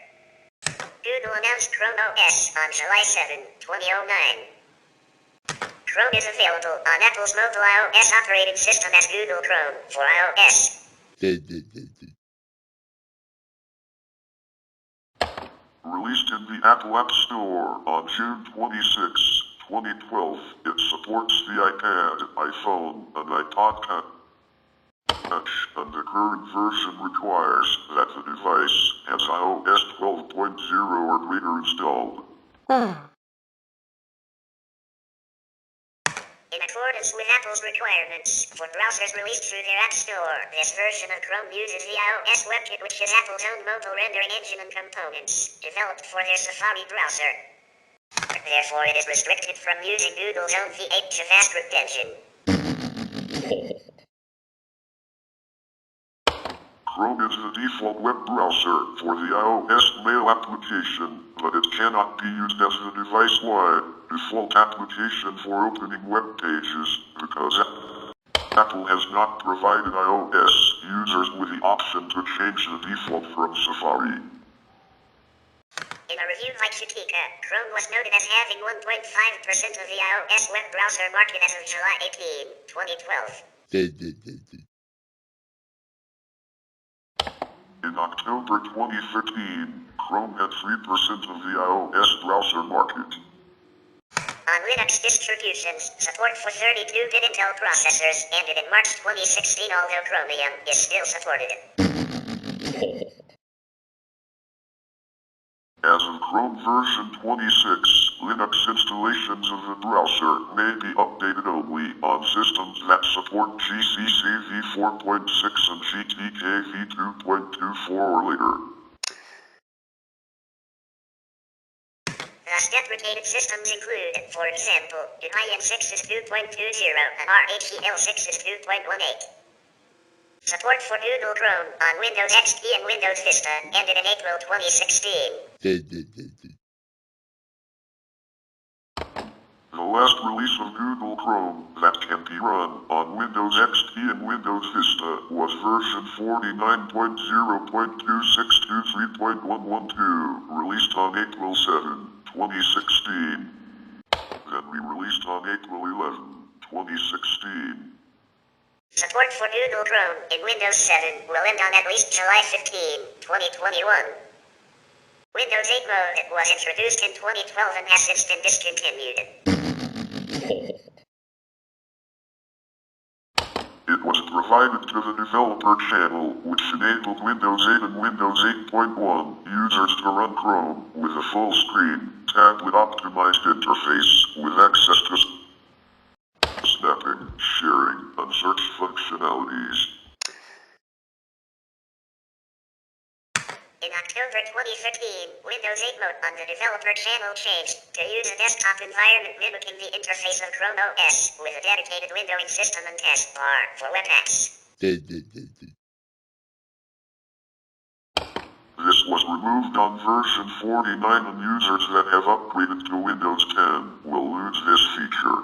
Google announced Chrome OS on July 7, 2009. Chrome is available on Apple's mobile iOS operating system as Google Chrome for iOS. Released in the Apple App Store on June 26, 2012, it supports the iPad, iPhone, and iPod Touch, and the current version requires that the device has iOS 12.0 or greater installed. In accordance with Apple's requirements for browsers released through their App Store, this version of Chrome uses the iOS WebKit, which is Apple's own mobile rendering engine and components, developed for their Safari browser. Therefore, it is restricted from using Google's own V8 JavaScript engine. Chrome is the default web browser for the iOS Mail application, but it cannot be used as the device-wide default application for opening web pages because Apple has not provided iOS users with the option to change the default from Safari. In a review by Wikipedia, Chrome was noted as having 1.5% of the iOS web browser market as of July 18, 2012. In October 2013, Chrome had 3% of the iOS browser market. On Linux distributions, support for 32-bit Intel processors ended in March 2016, although Chromium is still supported. As of Chrome version 26, Linux installations of the browser may be updated only on systems that support GCC v4.6 and GTK v2.24 or later. Thus, deprecated systems include, for example, IM6 is 2.20 and RHEL6 is 2.18. Support for Google Chrome on Windows XP and Windows Vista ended in April 2016. The last release of Google Chrome that can be run on Windows XP and Windows Vista was version 49.0.2623.112, released on April 7, 2016. Then re-released on April 11, 2016. Support for Google Chrome in Windows 7 will end on at least July 15, 2021. Windows 8 mode was introduced in 2012 and has since been discontinued. It was provided to the developer channel, which enabled Windows 8 and Windows 8.1 users to run Chrome with a full-screen, tablet-optimized interface with access to snapping, sharing, and search functionalities. In October 2013, Windows 8 mode on the developer channel changed to use a desktop environment mimicking the interface of Chrome OS with a dedicated windowing system and taskbar for web apps. This was removed on version 49 and users that have upgraded to Windows 10 will lose this feature.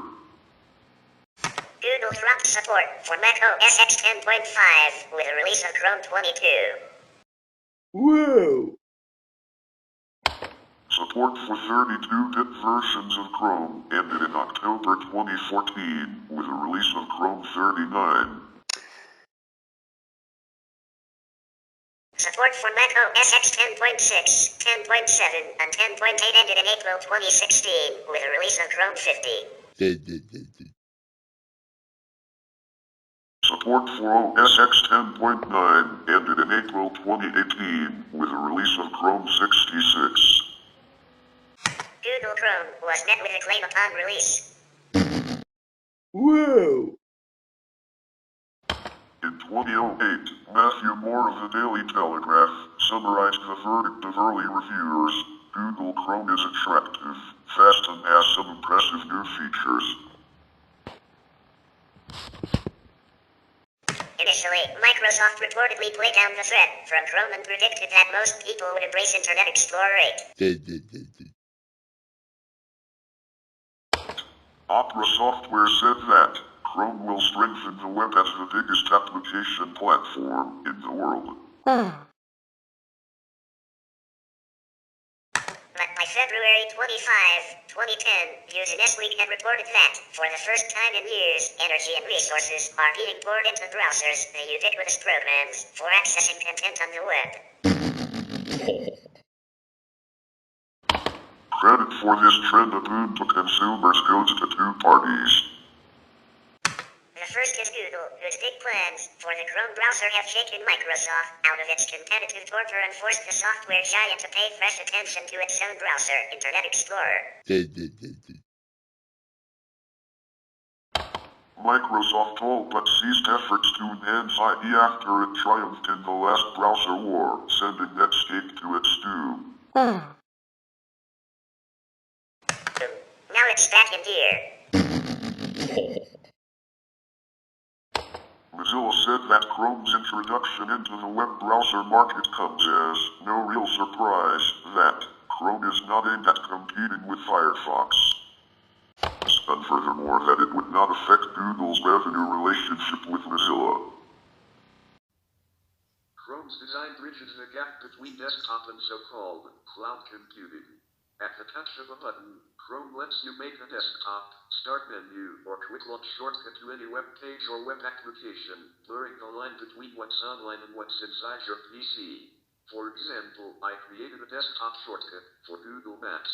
Google dropped support for Mac OS X 10.5 with the release of Chrome 22. Whoa! Support for 32-bit versions of Chrome ended in October 2014 with the release of Chrome 39. Support for Mac OS X 10.6, 10.7, and 10.8 ended in April 2016 with the release of Chrome 50. Support for OS X 10.9 ended in April 2018 with the release of Chrome 66. Google Chrome was met with acclaim upon release. Whoa! In 2008, Matthew Moore of the Daily Telegraph summarized the verdict of early reviewers. Google Chrome is attractive, fast, and has some impressive new features. Initially, Microsoft reportedly played down the threat from Chrome and predicted that most people would embrace Internet Explorer 8. Opera Software said that Chrome will strengthen the web as the biggest application platform in the world. But by February 25, 2010, Usenesweek had reported that, for the first time in years, energy and resources are being poured into browsers, the ubiquitous programs, for accessing content on the web. Credit for this trend of boon to consumers goes to two parties. The first is Google, whose big plans for the Chrome browser have shaken Microsoft out of its competitive torpor and forced the software giant to pay fresh attention to its own browser, Internet Explorer. Microsoft all but ceased efforts to enhance IE after it triumphed in the last browser war, sending Netscape to its doom. Now it's back in gear. Mozilla said that Chrome's introduction into the web browser market comes as no real surprise that Chrome is not aimed at competing with Firefox. And furthermore that it would not affect Google's revenue relationship with Mozilla. Chrome's design bridges the gap between desktop and so-called cloud computing. At the touch of a button, Chrome lets you make a desktop, start menu, or quick launch shortcut to any web page or web application, blurring the line between what's online and what's inside your PC. For example, I created a desktop shortcut for Google Maps.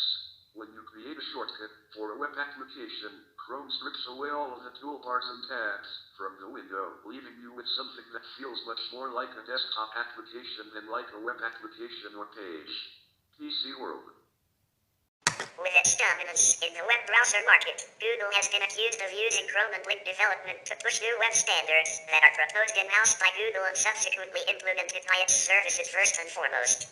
When you create a shortcut for a web application, Chrome strips away all of the toolbars and tabs from the window, leaving you with something that feels much more like a desktop application than like a web application or page. PC World. With its dominance in the web browser market, Google has been accused of using Chrome and link development to push new web standards that are proposed in-house by Google and subsequently implemented by its services first and foremost.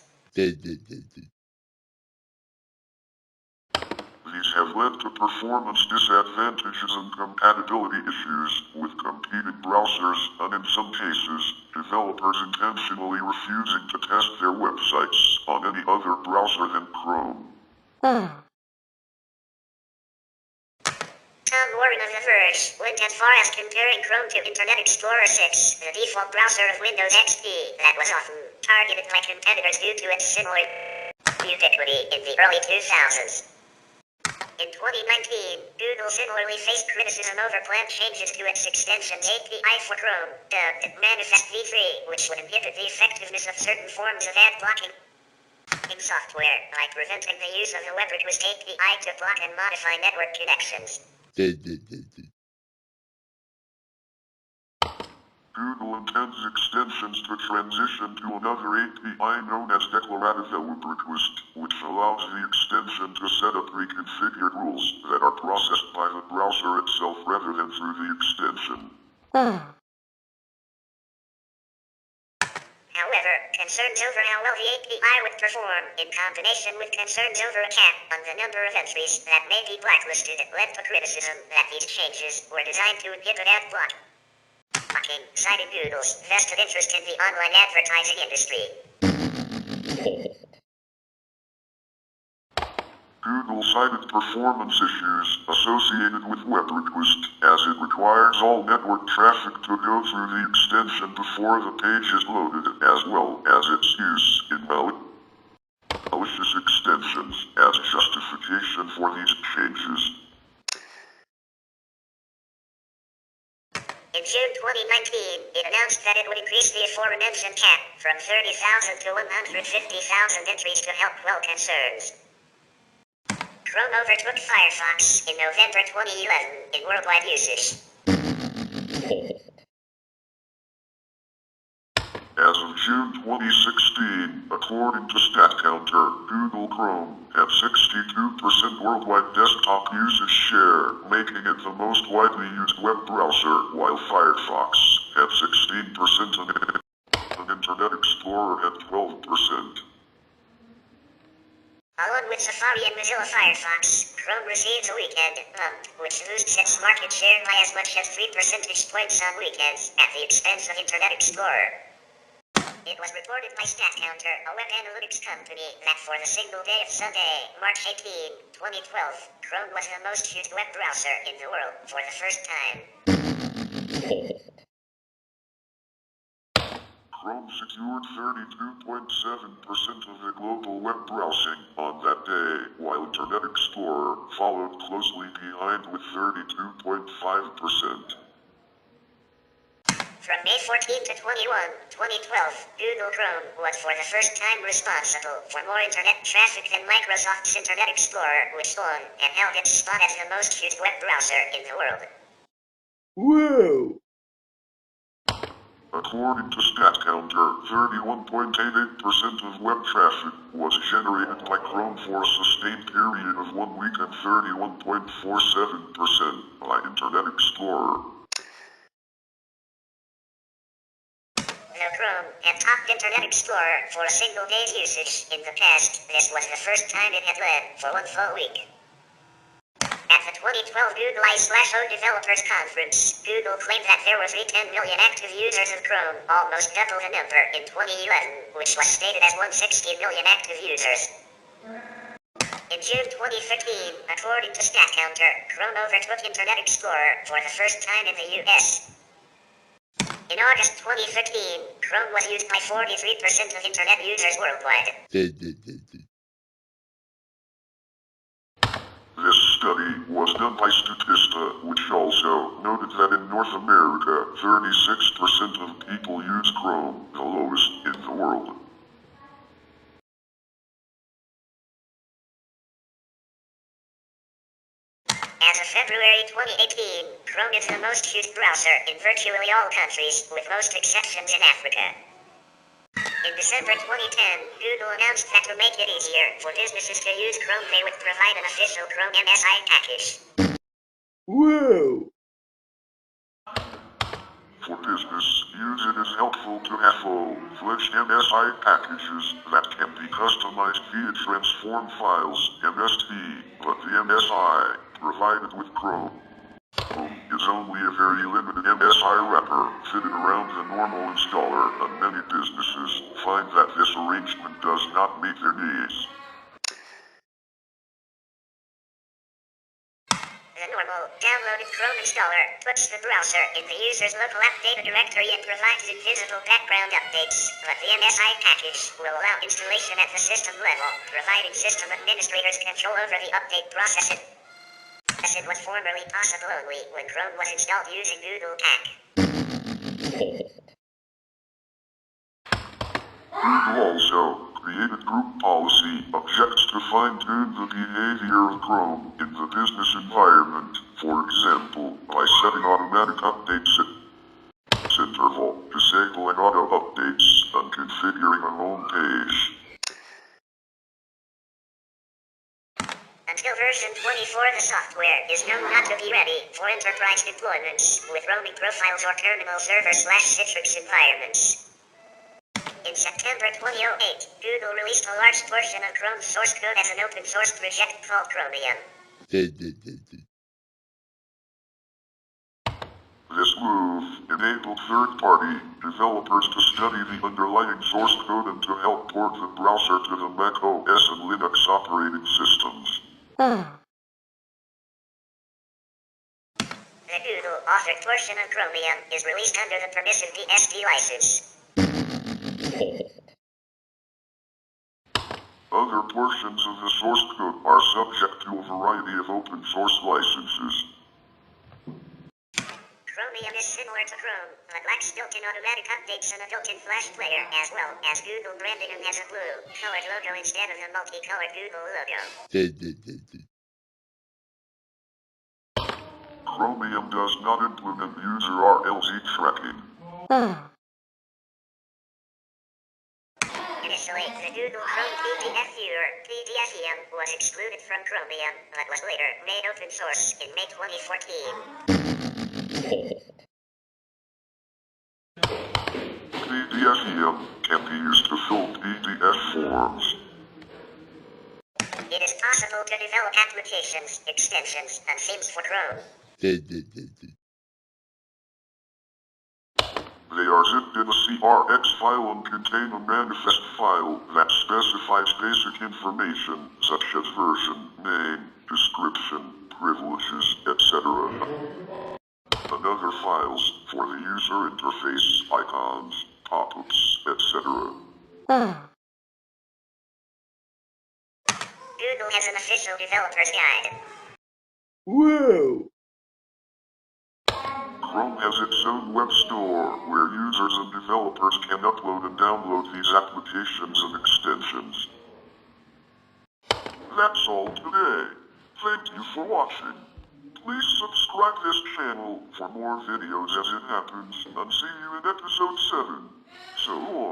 These have led to performance disadvantages and compatibility issues with competing browsers, and in some cases, developers intentionally refusing to test their websites on any other browser than Chrome. Tom Warren of The Verge went as far as comparing Chrome to Internet Explorer 6, the default browser of Windows XP that was often targeted by competitors due to its similar ubiquity in the early 2000s. In 2019, Google similarly faced criticism over planned changes to its extension's API for Chrome, dubbed Manifest v3, which would inhibit the effectiveness of certain forms of ad blocking in software by preventing the use of the web request API to block and modify network connections. Google intends extensions to transition to another API known as Declarative Web Request, which allows the extension to set up pre-configured rules that are processed by the browser itself rather than through the extension. However, concerns over how well the API would perform, in combination with concerns over a cap on the number of entries that may be blacklisted, led to criticism that these changes were designed to inhibit ad blocking, citing Google's vested interest in the online advertising industry. Google cited performance issues associated with web request, as it requires all network traffic to go through the extension before the page is loaded, as well as its use in malicious extensions as justification for these changes. In June 2019, it announced that it would increase the aforementioned cap from 30,000 to 150,000 entries to help quell concerns. Chrome overtook Firefox in November 2011 in worldwide usage. As of June 2016, according to StatCounter, Google Chrome had 62% worldwide desktop usage share, making it the most widely used web browser, while Firefox had 16% and Internet Explorer had 12%. Along with Safari and Mozilla Firefox, Chrome receives a weekend bump, which boosts its market share by as much as 3 percentage points on weekends, at the expense of Internet Explorer. It was reported by StatCounter, a web analytics company, that for the single day of Sunday, March 18, 2012, Chrome was the most used web browser in the world for the first time. Chrome secured 32.7% of the global web browsing on that day, while Internet Explorer followed closely behind with 32.5%. From May 14 to 21, 2012, Google Chrome was for the first time responsible for more internet traffic than Microsoft's Internet Explorer, which won and held its spot as the most used web browser in the world. Whoa! According to StatCounter, 31.88% of web traffic was generated by Chrome for a sustained period of 1 week and 31.47% by Internet Explorer. Though Chrome had topped Internet Explorer for a single day's usage in the past, this was the first time it had led for 1 full week. At the 2012 Google I/O Developers Conference, Google claimed that there were 10 million active users of Chrome, almost double the number in 2011, which was stated as 160 million active users. In June 2015, according to StatCounter, Chrome overtook Internet Explorer for the first time in the US. In August 2015, Chrome was used by 43% of Internet users worldwide. This study was done by Statista, which also noted that in North America, 36% of people use Chrome, the lowest in the world. February 2018, Chrome is the most used browser in virtually all countries, with most exceptions in Africa. In December 2010, Google announced that to make it easier for businesses to use Chrome, they would provide an official Chrome MSI package. Whoa! For business, use it is helpful to have full-fledged MSI packages that can be customized via transform files, MST, but the MSI provided with Chrome is only a very limited MSI wrapper fitted around the normal installer, and many businesses find that this arrangement does not meet their needs. The normal, downloaded Chrome installer puts the browser in the user's local app data directory and provides invisible background updates, but the MSI package will allow installation at the system level, providing system administrators control over the update process. As it was formerly possible only when Chrome was installed using Google Pack. Google also created group policy objects to fine-tune the behavior of Chrome in the business environment, for example, by setting automatic updates at interval, disabling auto updates, and configuring a home page. Until version 24, the software is known not to be ready for enterprise deployments with roaming profiles or terminal server/Citrix environments. In September 2008, Google released a large portion of Chrome's source code as an open-source project called Chromium. This move enabled third-party developers to study the underlying source code and to help port the browser to the Mac OS and Linux operating systems. The Google-authored portion of Chromium is released under the permissive BSD license. Other portions of the source code are subject to a variety of open source licenses. Chromium is similar to Chrome, but lacks built-in automatic updates and a built-in Flash player, as well as Google branding and has a blue-colored logo instead of the multicolored Google logo. Chromium does not implement user RLZ tracking. Initially, the Google Chrome PDF viewer, PDFEM, was excluded from Chromium, but was later made open source in May 2014. PDFEM can be used to fill PDF forms. It is possible to develop applications, extensions, and themes for Chrome. They are zipped in a CRX file and contain a manifest file that specifies basic information such as version, name, description, privileges, etc. And other files for the user interface, icons, pop-ups, etc. Google has an official developer's guide. Whoa! Chrome has its own web store where users and developers can upload and download these applications and extensions. That's all today. Thank you for watching. Please subscribe this channel for more videos as it happens, and see you in episode 7. So long.